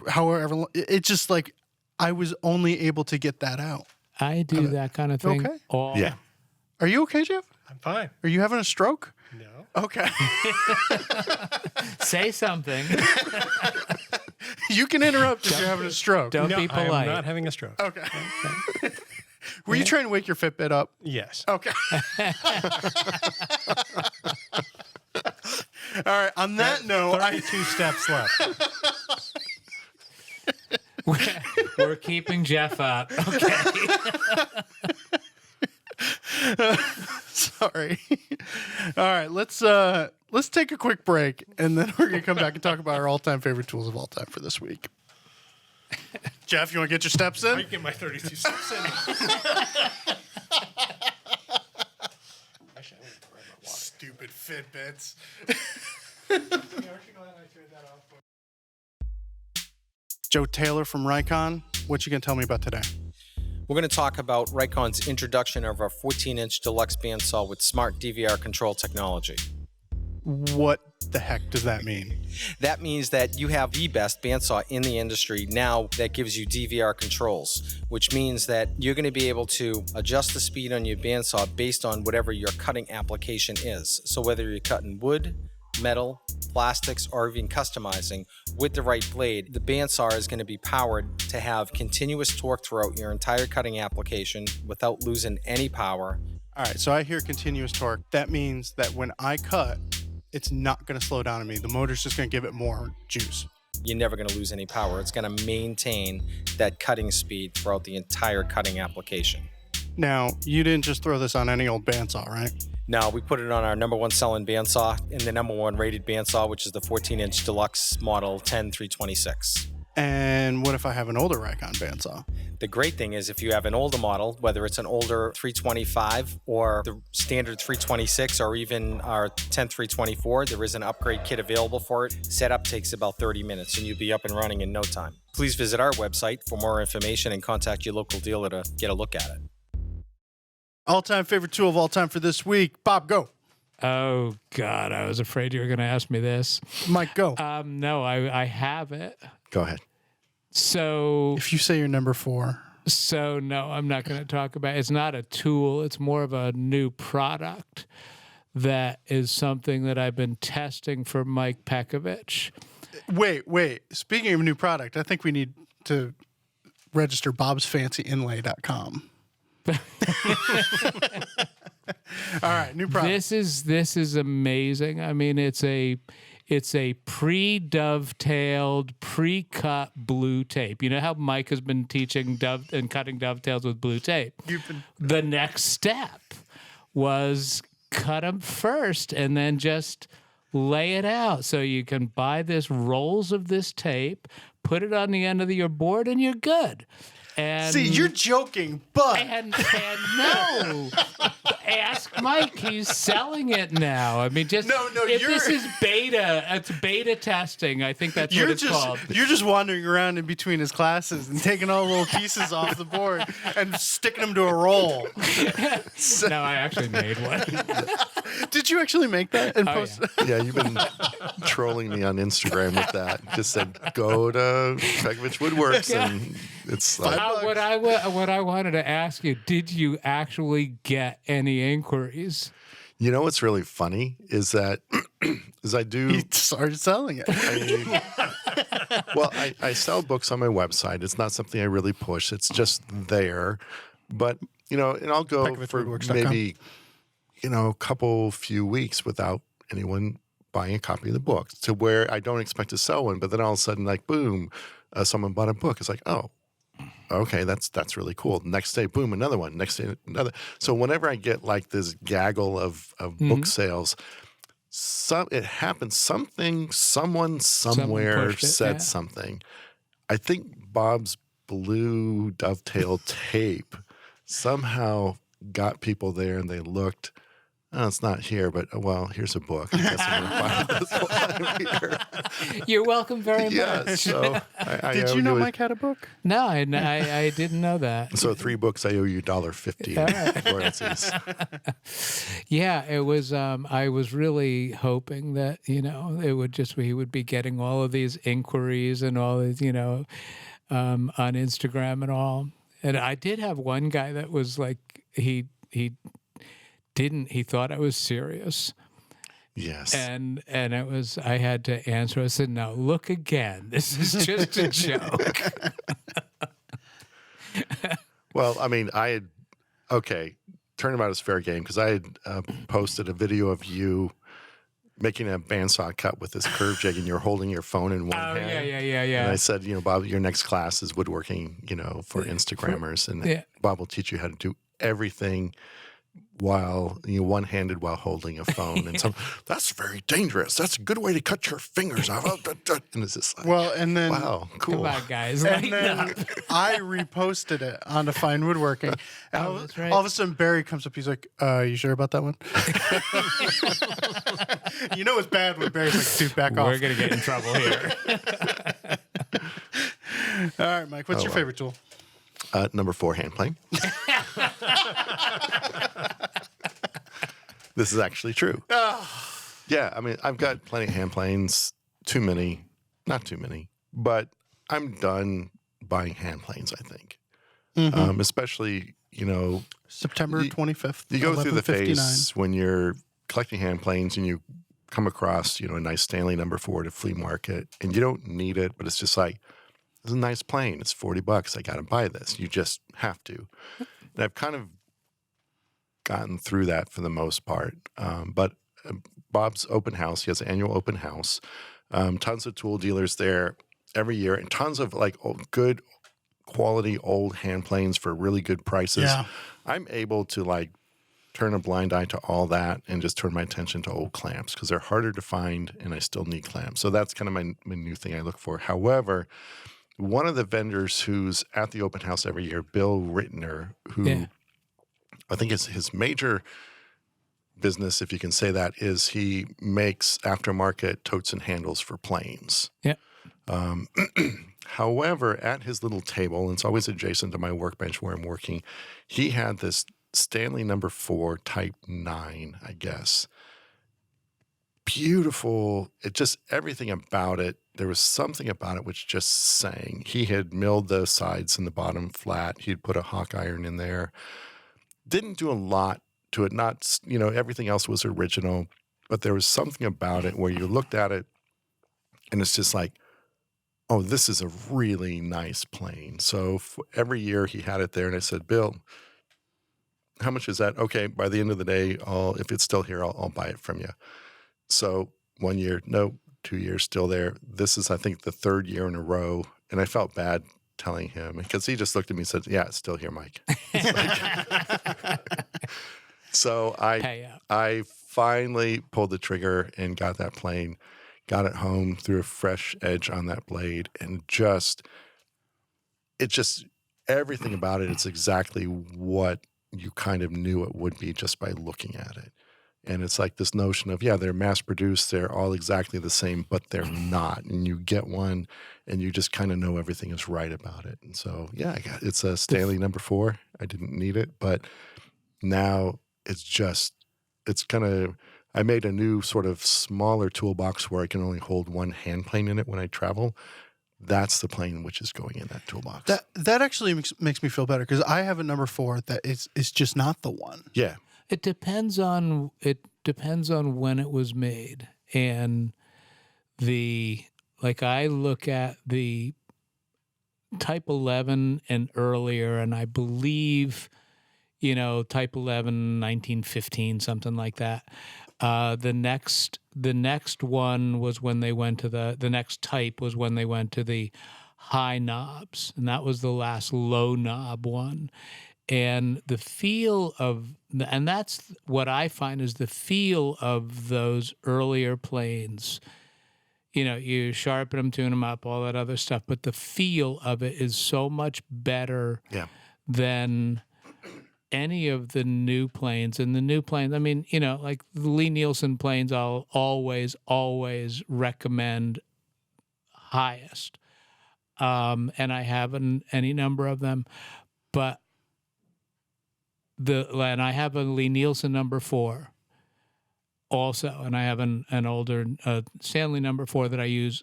however, it just like I was only able to get that out. I do that kind of thing. Okay. Yeah. Are you okay, Jeff? I'm fine. Are you having a stroke? No. Okay. Say something. You can interrupt if you're having a stroke. Don't be polite. I'm not having a stroke. Okay. Were you trying to wake your Fitbit up? Yes. Okay. All right. On that note, 32 steps left. We're keeping Jeff up. Okay. Sorry. All right. Let's take a quick break, and then we're gonna come back and talk about our all-time favorite tools of all time for this week. Jeff, you want to get your steps in? I can get my 32 steps in. Stupid Fitbits. Joe Taylor from Rikon, what you gonna tell me about today? We're going to talk about Rikon's introduction of our 14-inch Deluxe bandsaw with smart DVR control technology. What the heck does that mean? That means that you have the best bandsaw in the industry now that gives you DVR controls, which means that you're going to be able to adjust the speed on your bandsaw based on whatever your cutting application is. So whether you're cutting wood, metal, plastics, or even customizing with the right blade, the bandsaw is going to be powered to have continuous torque throughout your entire cutting application without losing any power. All right, so I hear continuous torque. That means that when I cut, it's not going to slow down on me. The motor's just going to give it more juice. You're never going to lose any power. It's going to maintain that cutting speed throughout the entire cutting application. Now, you didn't just throw this on any old bandsaw, right? No, we put it on our #1 selling bandsaw and the #1 rated bandsaw, which is the 14-inch Deluxe model 10326. And what if I have an older Rikon bandsaw? The great thing is if you have an older model, whether it's an older 325 or the standard 326 or even our 10324, there is an upgrade kit available for it. Setup takes about 30 minutes and you'll be up and running in no time. Please visit our website for more information and contact your local dealer to get a look at it. All-time favorite tool of all time for this week. Bob, go. Oh, God. I was afraid you were going to ask me this. Mike, go. No, I have it. Go ahead. So If you say you're number 4. So no, I'm not going to talk about it. It's not a tool. It's more of a new product that is something that I've been testing for Mike Pekovich. Wait. Speaking of new product, I think we need to register bobsfancyinlay.com. All right, new product. This is amazing. I mean, it's a pre-dovetailed, pre-cut blue tape. You know how Mike has been teaching cutting dovetails with blue tape? The next step was cut them first and then just lay it out so you can buy this rolls of this tape, put it on the end of your board, and you're good. And See, you're joking, but and no, ask Mike. He's selling it now. I mean, just No, if you're- this is beta, it's beta testing. I think that's what it's called. you're just wandering around in between his classes and taking all the little pieces off the board and sticking them to a roll. No, I actually made one. Did you actually make that and Oh, post? Yeah, you've been trolling me on Instagram with that. Just said, go to Pekovich Woodworks, and it's like, What I wanted to ask you: did you actually get any inquiries? you know what's really funny is that is I do He started selling it. I sell books on my website. It's not something I really push. It's just there. But, and I'll go for PekovichWoodworks.com. maybe, a few weeks without anyone buying a copy of the book, to where I don't expect to sell one. But then all of a sudden, like, boom, someone bought a book. It's like, oh, okay, that's really cool. Next day, boom, another one. Next day, another. So whenever I get like this gaggle of book sales, it happens. Someone somewhere pushed it, said yeah. something. I think Bob's blue dovetail tape somehow got people there, and they looked. Oh, it's not here, but well, here's a book. I guess I'm gonna buy this one here. You're welcome very Yeah. much. So I Did owe you know a- Mike had a book? No, I didn't know that. So 3 books, I owe you $1.50 royalties. Yeah, it was. I was really hoping that it would just he would be getting all of these inquiries and all these on Instagram and all. And I did have one guy that was like he thought I was serious. Yes. And it was, I had to answer. I said, "No, look again. This is just a joke." Well, I mean, turnabout is fair game, because I had posted a video of you making a bandsaw cut with this curve jig, and you're holding your phone in one Oh hand. yeah. And I said, Bob, your next class is woodworking, for Instagrammers, and Yeah. Bob will teach you how to do everything while one-handed while holding a phone. And so that's very dangerous. That's a good way to cut your fingers off. And it's just like, Well, and then wow, cool. Come on, guys. and lighten then up. I reposted it onto Fine Woodworking. And Oh, that's right. all of a sudden, Barry comes up. He's like, you sure about that one? It's bad when Barry's like, dude, back off. We're gonna get in trouble here. All right, Mike, what's your favorite tool? Number 4, hand plane. This is actually true. Yeah, I mean, I've got plenty of hand planes. Too many. Not too many. But I'm done buying hand planes, I think. Especially, September 25th. you go through the 11:59. phase when you're collecting hand planes and you come across, a nice Stanley number 4 at a flea market, and you don't need it, but it's just like, it's a nice plane. It's $40. I got to buy this. You just have to. And I've kind of gotten through that for the most part. But Bob's open house, he has an annual open house. Tons of tool dealers there every year, and tons of like good quality old hand planes for really good prices. Yeah. I'm able to like turn a blind eye to all that and just turn my attention to old clamps, because they're harder to find and I still need clamps. So that's kind of my new thing I look for. However, one of the vendors who's at the open house every year, Bill Rittner, who I think is his major business, if you can say that, is he makes aftermarket totes and handles for planes. Yeah. However, at his little table, and it's always adjacent to my workbench where I'm working, he had this Stanley number 4 Type 9, I guess. Beautiful. It just, everything about it, there was something about it which just sang. He had milled the sides and the bottom flat. He'd put a hawk iron in there. Didn't do a lot to it. Not, everything else was original, but there was something about it where you looked at it and it's just like, oh, this is a really nice plane. So every year he had it there, and I said, Bill, how much is that? Okay, by the end of the day, if it's still here, I'll buy it from you. So 1 year, no, 2 years, still there. This is, I think, the 3rd year in a row, and I felt bad telling him, because he just looked at me and said, yeah, it's still here, Mike. So Pay up. I finally pulled the trigger and got that plane, got it home, threw a fresh edge on that blade, and everything about it, it's exactly what you kind of knew it would be just by looking at it. And it's like this notion of, they're mass produced, they're all exactly the same, but they're not. And you get one and you just kind of know everything is right about it. And so, it's a Stanley number 4. I didn't need it, but now I made a new sort of smaller toolbox where I can only hold one hand plane in it when I travel. That's the plane which is going in that toolbox. That actually makes me feel better because I have a number 4 that it's just not the one. Yeah. It depends on when it was made, and I look at the Type 11 and earlier, and I believe, Type 11, 1915, something like that. The next one was when they went to the next type was when they went to the high knobs, and that was the last low knob one. And the feel and that's what I find is the feel of those earlier planes. You sharpen them, tune them up, all that other stuff, but the feel of it is so much better than any of the new planes. And the new planes, I mean, like the Lee Nielsen planes, I'll always recommend highest. And I have any number of them, but and I have a Lee Nielsen number 4 also, and I have an older Stanley number 4 that I use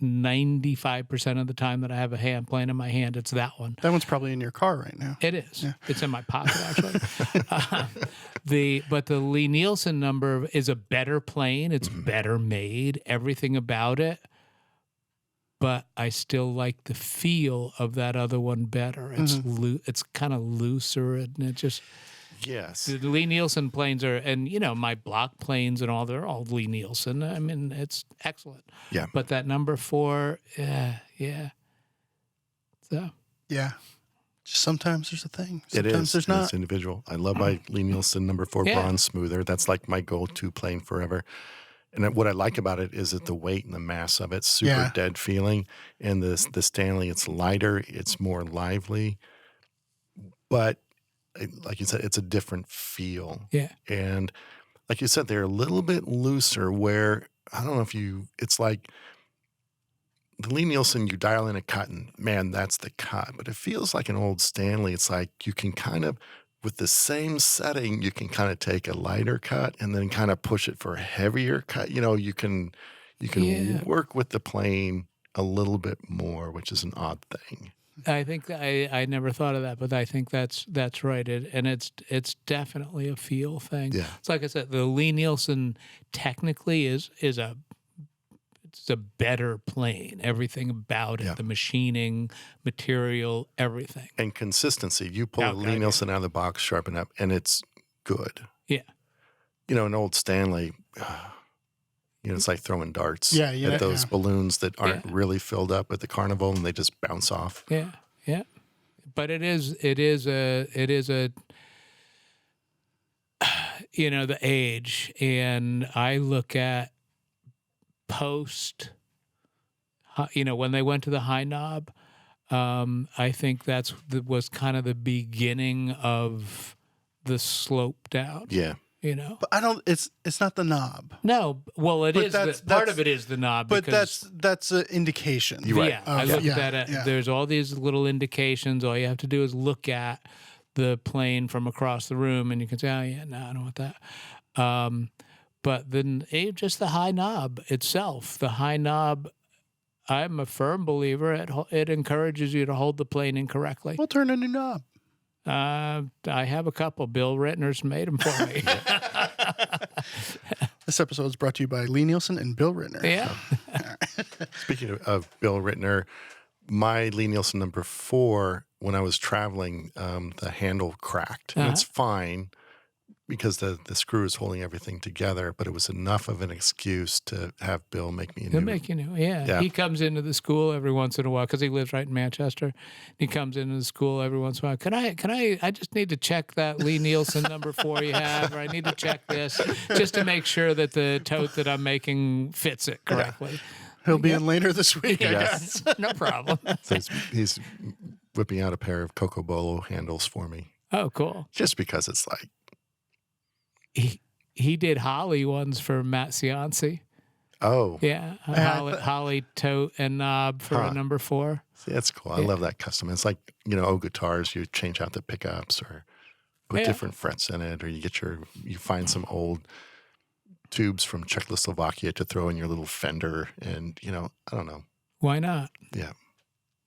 95% of the time that I have a hand plane in my hand. It's that one. That one's probably in your car right now. It is. Yeah. It's in my pocket, actually. But the Lee Nielsen number is a better plane. It's better made, everything about it. But I still like the feel of that other one better. It's it's kind of looser, and it just the Lee Nielsen planes are, and my block planes and all, they're all Lee Nielsen. I mean, it's excellent. Yeah. But that number 4, So just sometimes there's a thing. Sometimes there's not. It's individual. I love my Lee Nielsen number 4 bronze smoother. That's like my go-to plane forever. And what I like about it is that the weight and the mass of it, super dead feeling. And the Stanley, it's lighter, it's more lively. But like you said, it's a different feel. Yeah. And like you said, they're a little bit looser where, I don't know if it's like the Lee Nielsen, you dial in a cut and, man, that's the cut. But it feels like an old Stanley. It's like you can kind of, with the same setting, you can kind of take a lighter cut and then kind of push it for a heavier cut. You can work with the plane a little bit more, which is an odd thing. I think I never thought of that, but I think that's right. And it's definitely a feel thing. Yeah. It's like I said, the Lee Nielsen technically is a better plane. Everything about it, the machining, material, everything. And consistency. You pull a Lee Nielsen out of the box, sharpen up, and it's good. Yeah. An old Stanley, it's like throwing darts at those balloons that aren't really filled up at the carnival, and they just bounce off. Yeah, yeah. But it is a the age, and I look at post, when they went to the high knob, I think was kind of the beginning of the slope down. Yeah. But I don't. It's not the knob. No, well, it is. Part of it is the knob. But that's an indication. You're right. Yeah, I looked at it. Yeah. There's all these little indications. All you have to do is look at the plane from across the room, and you can say, "Oh yeah, no, I don't want that." But then just the high knob itself, the high knob, I'm a firm believer it encourages you to hold the plane incorrectly. We'll turn a new knob. I have a couple. Bill Rittner's made them for me. This episode is brought to you by Lee Nielsen and Bill Rittner. Yeah. Speaking of Bill Rittner, my Lee Nielsen number 4, when I was traveling, the handle cracked. And it's fine. because the screw is holding everything together, but it was enough of an excuse to have Bill make me a He'll new. make you new. Yeah. Yeah. He comes into the school every once in a while because he lives right in Manchester. He comes into the school every once in a while. I just need to check that Lee Nielsen number 4 you have, or I need to check this just to make sure that the tote that I'm making fits it correctly. He'll be in later this week, I Yes. guess. No problem. So he's whipping out a pair of Coco Bolo handles for me, Oh, cool. just because it's like, He did Holly ones for Matt Cianci. oh, Yeah. Holly tote and knob for a number 4. see, that's cool. I love that custom. It's like, old guitars, you change out the pickups or put different frets in it, or you find some old tubes from Czechoslovakia to throw in your little Fender, and I don't know. Why not? Yeah.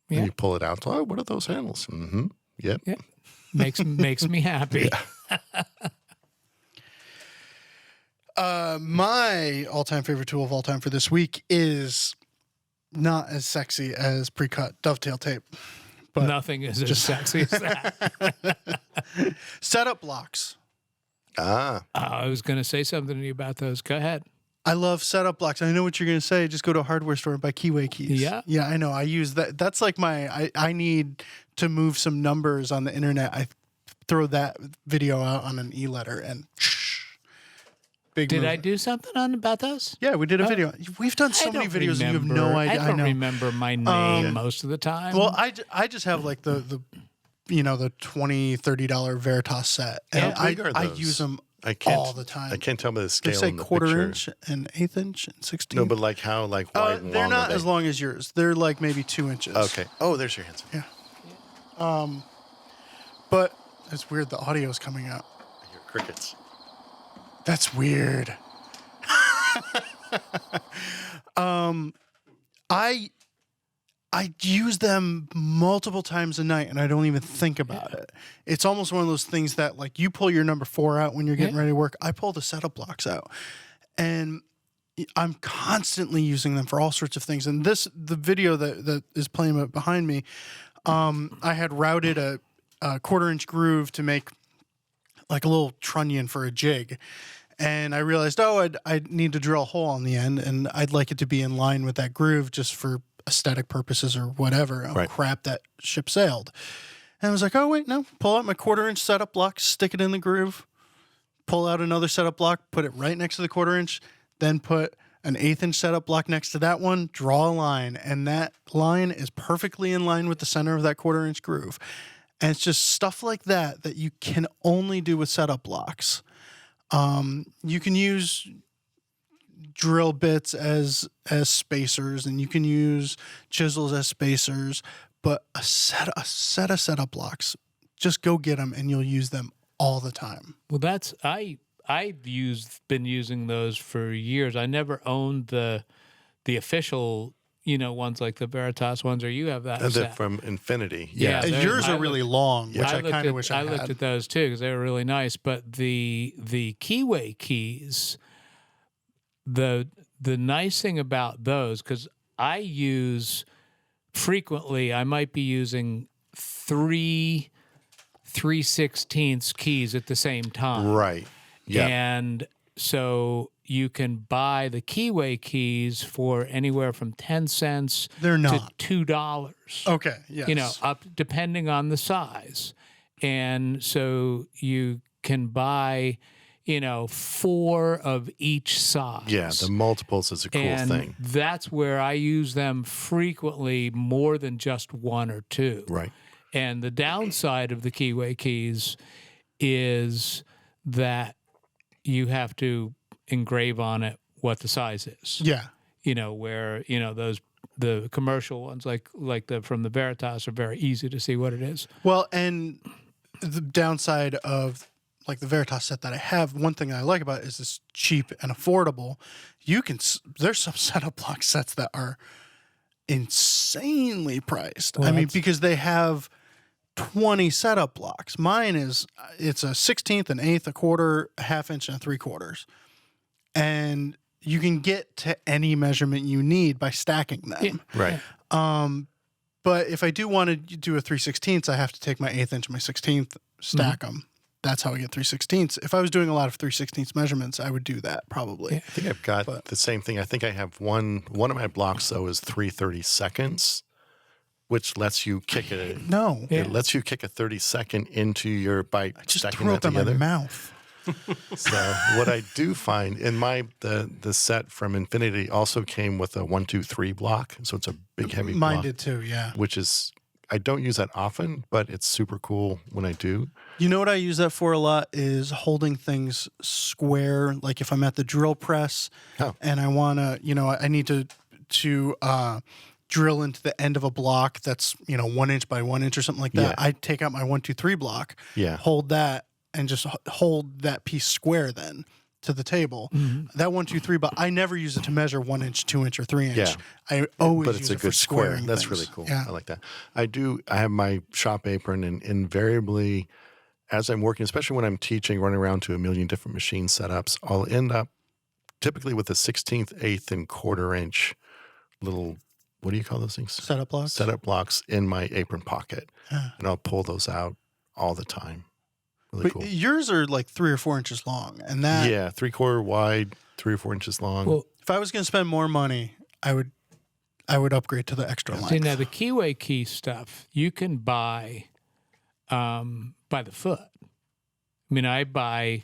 Yeah. And you pull it out. Oh, what are those handles? Mm-hmm. Yep. Yeah. Makes me happy. My all-time favorite tool of all time for this week is not as sexy as pre-cut dovetail tape. But Nothing is as sexy as that. setup blocks. I was going to say something to you about those. Go ahead. I love setup blocks. I know what you're going to say. Just go to a hardware store and buy keyway keys. Yeah. Yeah, I know. I use that. That's like I need to move some numbers on the internet. I throw that video out on an e-letter and big Did I movement. do something about those? Yeah, we did a video. We've done so many videos and you have no idea. I don't know. remember my name most of the time. Well, I just have like the $20, $30 Veritas set. And How big are I those? use them I can't, all the time. I can't tell by the scale They say in the quarter picture. inch and 1/8 inch and 16. No, but like how wide and they're long not are they? as long as yours. They're like maybe 2 inches. Okay. Oh, there's your hands. Yeah. But it's weird. The audio is coming out. I hear crickets. That's weird. I use them multiple times a night and I don't even think about it. It's almost one of those things that like you pull your number 4 out when you're getting ready to work. I pull the setup blocks out and I'm constantly using them for all sorts of things. And the video that is playing behind me, I had routed a 1/4 inch groove to make like a little trunnion for a jig. And I realized, I need to drill a hole on the end, and I'd like it to be in line with that groove just for aesthetic purposes or whatever. Right. Crap, that ship sailed. And I was like, oh, wait, no. Pull out my 1/4 inch setup block, stick it in the groove, pull out another setup block, put it right next to the 1/4 inch, then put an 1/8 inch setup block next to that one, draw a line, and that line is perfectly in line with the center of that 1/4 inch groove. And it's just stuff like that you can only do with setup blocks. You can use drill bits as spacers, and you can use chisels as spacers, but a set of setup blocks, just go get them and you'll use them all the time. Well, I've been using those for years. I never owned the official, ones like the Veritas ones, or you have that set. From Infinity. Yeah. Yours I are really long, which I kind of wish I had. looked at those too because they were really nice. But the keyway keys, the nice thing about those, because I use frequently, I might be using 3 3/16 keys at the same time. Right. Yeah. And so you can buy the keyway keys for anywhere from 10 cents They're not. to $2. Okay, yes. Up depending on the size. And so you can buy, 4 of each size. Yeah, the multiples is a cool and thing. that's where I use them frequently, more than just 1 or 2. Right. And the downside of the keyway keys is that you have to engrave on it what the size is. Yeah. Where, the commercial ones like the from the Veritas are very easy to see what it is. Well, and the downside of like the Veritas set that I have, one thing I like about it is it's cheap and affordable. There's some setup block sets that are insanely priced. Well, I mean, because they have 20 setup blocks. Mine it's a 1/16, an 1/8, a 1/4, a 1/2 inch, and a 3/4. And you can get to any measurement you need by stacking them. Right. But if I do want to do a 3/16, I have to take my 1/8 inch and my 16th, stack them. that's how I get 3/16. If I was doing a lot of 3/16 measurements, I would do that probably. I think I've got the same thing. I think I have one of my blocks, though, is 3/32, which lets you kick it. No. It lets you kick a 30-second into your bite, Just stacking threw that up in my together. mouth. So what I do find in the set from Infinity also came with a 1, 2, 3 block. So it's a big, heavy Mine block, did too, yeah. which is, I don't use that often, but it's super cool when I do. You know what I use that for a lot is holding things square. Like if I'm at the drill press and I want to, I need to drill into the end of a block that's, 1 inch by 1 inch or something like that. Yeah. I take out my 1, 2, 3 block, hold that, and just hold that piece square then to the table. Mm-hmm. That 1, 2, 3, but I never use it to measure 1 inch, 2 inch, or 3 inch. Yeah. I always But use it's a it for good square. squaring That's things. really cool. Yeah. I like that. I have my shop apron, and invariably, as I'm working, especially when I'm teaching, running around to a million different machine setups, I'll end up typically with a 16th, 8th, and 1/4 inch little, what do you call those things? Setup blocks. Setup blocks in my apron pocket. Yeah. And I'll pull those out all the time. Really But cool. yours are like 3 or 4 inches long, and that Yeah, 3/4 wide, 3 or 4 inches long. Well, if I was going to spend more money, I would upgrade to the extra length. see, now the keyway key stuff you can buy by the foot. I mean, I buy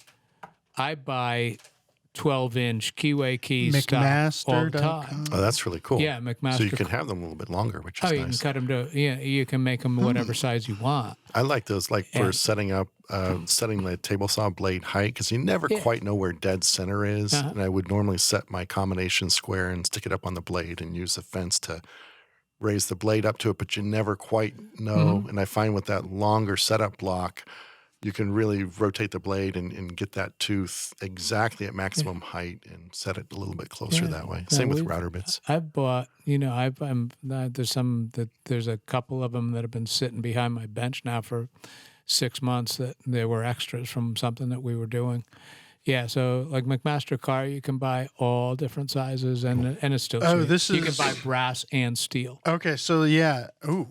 12-inch keyway key stuff all the time. Oh, that's really cool. Yeah, McMaster. So you can have them a little bit longer, which is you nice. can cut them to you can make them whatever size you want. I like those, like for And- setting up, setting the table saw blade height, because you never quite know where dead center is. Uh-huh. And I would normally set my combination square and stick it up on the blade and use the fence to raise the blade up to it, but you never quite know. And I find with that longer setup block, you can really rotate the blade and get that tooth exactly at maximum height and set it a little bit closer that way. Same with router bits. I've bought, there's a couple of them that have been sitting behind my bench now for 6 months that they were extras from something that we were doing. Yeah, so like McMaster car, you can buy all different sizes, and it's still cheap. You can buy brass and steel. Okay, so yeah. Ooh.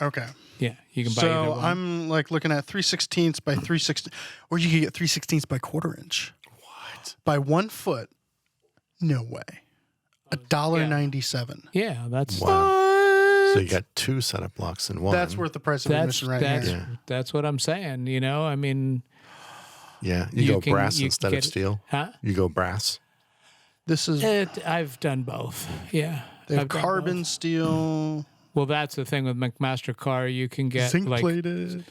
Okay. Yeah, you can buy either So one. I'm like looking at 3/16 by 3/16, or you could get 3/16 by 1/4 inch. What? By 1 foot? No way. $1.97. Yeah, that's Wow. So you got 2 setup blocks in one. That's worth the price of admission right here. that's what I'm saying. I mean, Yeah. You go brass you instead get of it- steel. Huh? You go brass. This is I've done both. Yeah, they have I've done carbon, both. steel, Well, that's the thing with McMaster car. You can get zinc like plated.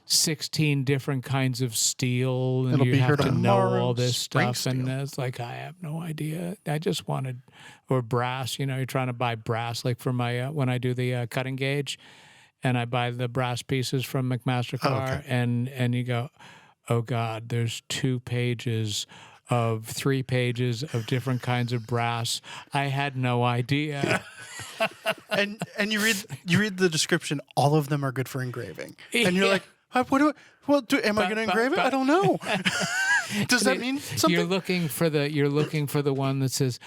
16 different kinds of steel, and It'll you be here have to know tomorrow, all this spring stuff. And steel. it's like I have no idea. I just wanted, or brass. You're trying to buy brass, like for my when I do the cutting gauge, and I buy the brass pieces from McMaster car, and you go, oh God, there's 2 pages of 3 pages of different kinds of brass. I had no idea. and you read the description. All of them are good for engraving, and you're Yeah. like, what do I? Well, am I going to engrave it? I don't know. Does that mean something? You're looking for the one that says,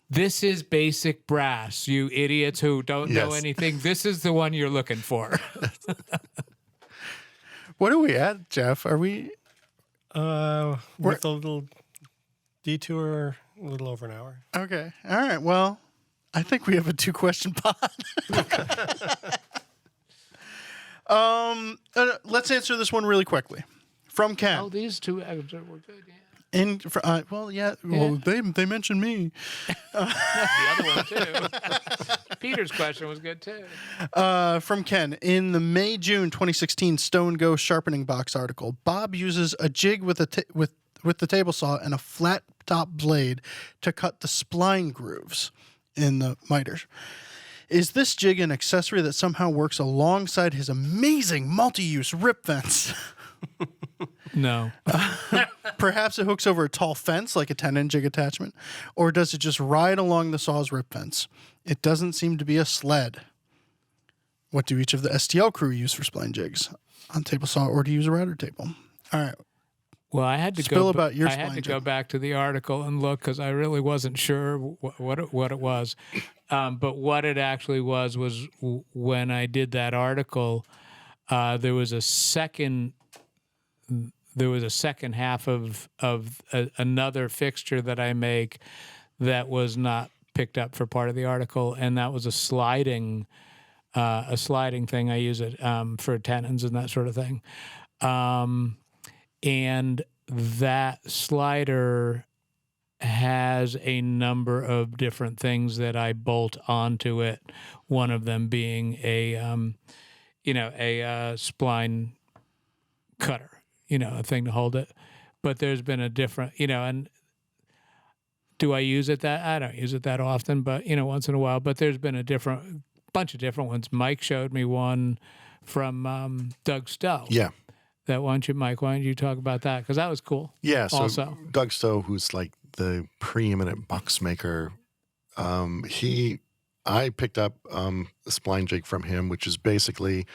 "This is basic brass." You idiots who don't know Yes. anything. This is the one you're looking for. What are we at, Jeff? Are we? With a little detour, a little over an hour. Okay. All right. Well, I think we have a 2-question pod. Let's answer this one really quickly. From Ken. Oh, these 2 eggs were good. Yeah. Well, they mentioned me. The other one too. Peter's question was good too. From Ken, in the May-June 2016 Stone Go sharpening box article, Bob uses a jig with the table saw and a flat top blade to cut the spline grooves in the miters. Is this jig an accessory that somehow works alongside his amazing multi-use rip fence? No. Perhaps it hooks over a tall fence like a 10-inch jig attachment, or does it just ride along the saw's rip fence? It doesn't seem to be a sled. What do each of the STL crew use for spline jigs? On table saw, or do you use a router table? All right. Well, I had to Spill go. about your I had spline to jig. go back to the article and look because I really wasn't sure what it was. But what it actually was when I did that article, there was a second there was a second half of another fixture that I make that was not picked up for part of the article, and that was a sliding thing. I use it for tenons and that sort of thing. And that slider has a number of different things that I bolt onto it. One of them being a spline cutter, a thing to hold it. But there's been a different, and do I use it I don't use it that often, but, once in a while. But there's been a bunch of different ones. Mike showed me one from Doug Stowe. Yeah. Mike, why don't you talk about that? Because that was cool. Yeah. So also, Doug Stowe, who's like the preeminent box maker, I picked up a spline jig from him, which is basically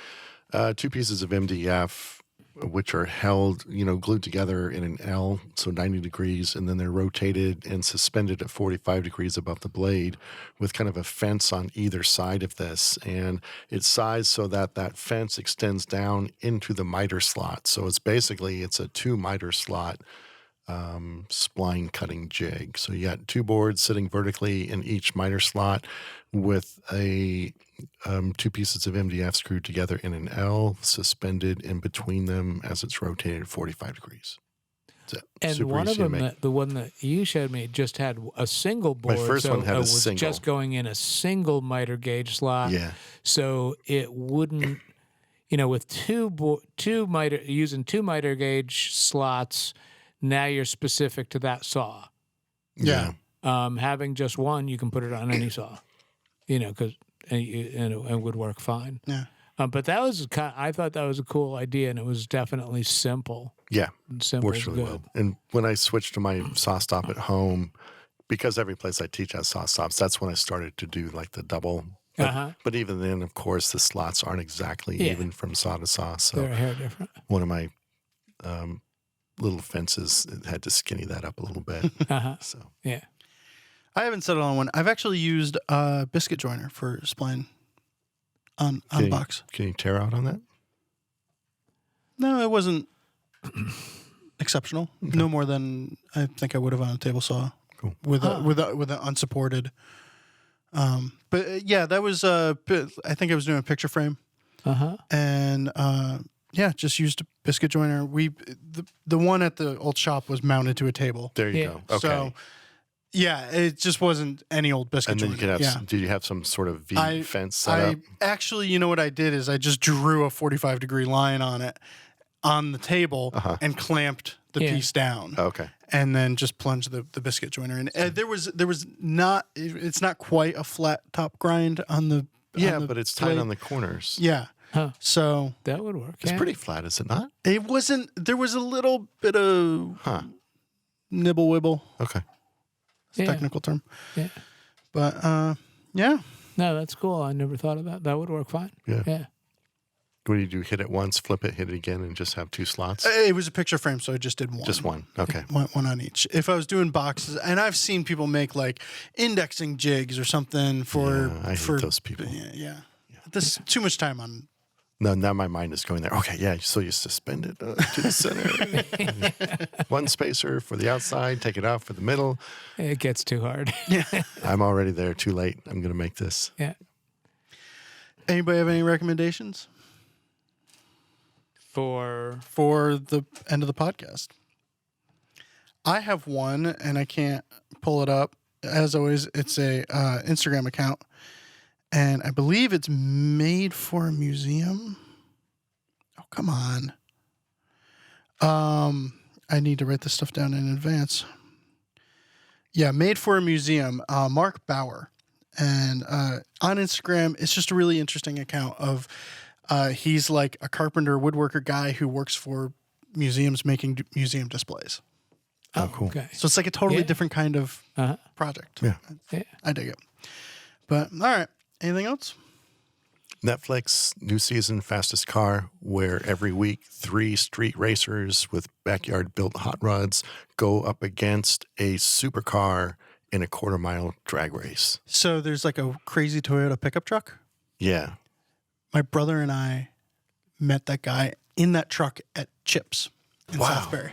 2 pieces of MDF, which are held, glued together in an L, so 90 degrees, and then they're rotated and suspended at 45 degrees above the blade with kind of a fence on either side of this. And it's sized so that that fence extends down into the miter slot. So it's a 2 miter slot spline cutting jig. So you got 2 boards sitting vertically in each miter slot with a 2 pieces of MDF screwed together in an L, suspended in between them as it's rotated at 45 degrees. And one of them, the one that you showed me, just had a single board. My first one had a single. Was just going in a single miter gauge slot. Yeah. So it wouldn't, with using 2 miter gauge slots, now you're specific to that saw. Yeah. Having just one, you can put it on any saw, because it would work fine. Yeah. But I thought that was a cool idea, and it was definitely simple. Yeah. Simple Works is really good. well. And when I switched to my saw stop at home, because every place I teach has saw stops, that's when I started to do like the double. But even then, of course, the slots aren't exactly even from saw to saw. So they're a hair different. One of my little fences had to skinny that up a little bit. So yeah. I haven't settled on one. I've actually used a biscuit joiner for spline on the box. Can you tear out on that? No, it wasn't exceptional. Okay. No more than I think I would have on a table saw. Cool. With an unsupported. But yeah, that was I think I was doing a picture frame. And just used a biscuit joiner. The one at the old shop was mounted to a table. There you go. Okay. So yeah, it just wasn't any old biscuit joiner. And then you could have did you have some sort of V fence set up? Actually, you know what I did is I just drew a 45-degree line on it on the table and clamped the piece down. Okay. And then just plunged the biscuit joiner in. There was not, it's not quite a flat top grind on the but it's tight blade. on the corners. Yeah. Huh. So that would work. It's pretty flat, is it not? It wasn't. There was a little bit of nibble wibble. Okay. It's a technical term. Yeah. But yeah. No, that's cool. I never thought of that. That would work fine. Yeah. What do you do? Hit it once, flip it, hit it again, and just have 2 slots? It was a picture frame, so I just did one. Just one. Okay. One on each. If I was doing boxes, and I've seen people make like indexing jigs or something for. I hate those people. Yeah. There's too much time on. No, now my mind is going there. Okay, yeah, so you suspend it to the center. One spacer for the outside, take it out for the middle. It gets too hard. Yeah. I'm already there, too late. I'm going to make this. Yeah. Anybody have any recommendations? For the end of the podcast? I have one, and I can't pull it up. As always, it's a Instagram account. And I believe it's made for a museum. Oh, come on. I need to write this stuff down in advance. Yeah, made for a museum. Mark Bauer. And on Instagram, it's just a really interesting account of he's like a carpenter, woodworker guy who works for museums making museum displays. Oh, cool. Okay. So it's like a totally different kind of project. Yeah. I dig it. But all right. Anything else? Netflix, new season, Fastest Car, where every week 3 street racers with backyard-built hot rods go up against a supercar in a quarter-mile drag race. So there's like a crazy Toyota pickup truck? Yeah. My brother and I met that guy in that truck at Chips. in Wow. Southbury.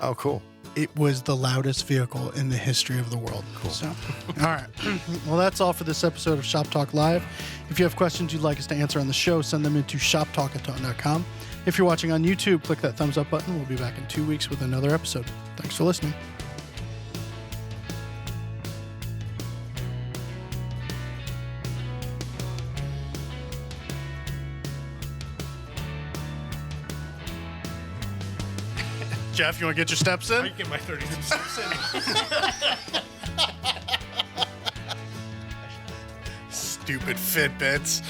Oh, cool. It was the loudest vehicle in the history of the world. Cool. So, all right. Well, that's all for this episode of Shop Talk Live. If you have questions you'd like us to answer on the show, send them into shoptalk@taunton.com. If you're watching on YouTube, click that thumbs up button. We'll be back in 2 weeks with another episode. Thanks for listening. Jeff, you want to get your steps in? I get my 32 steps in. Stupid Fitbits.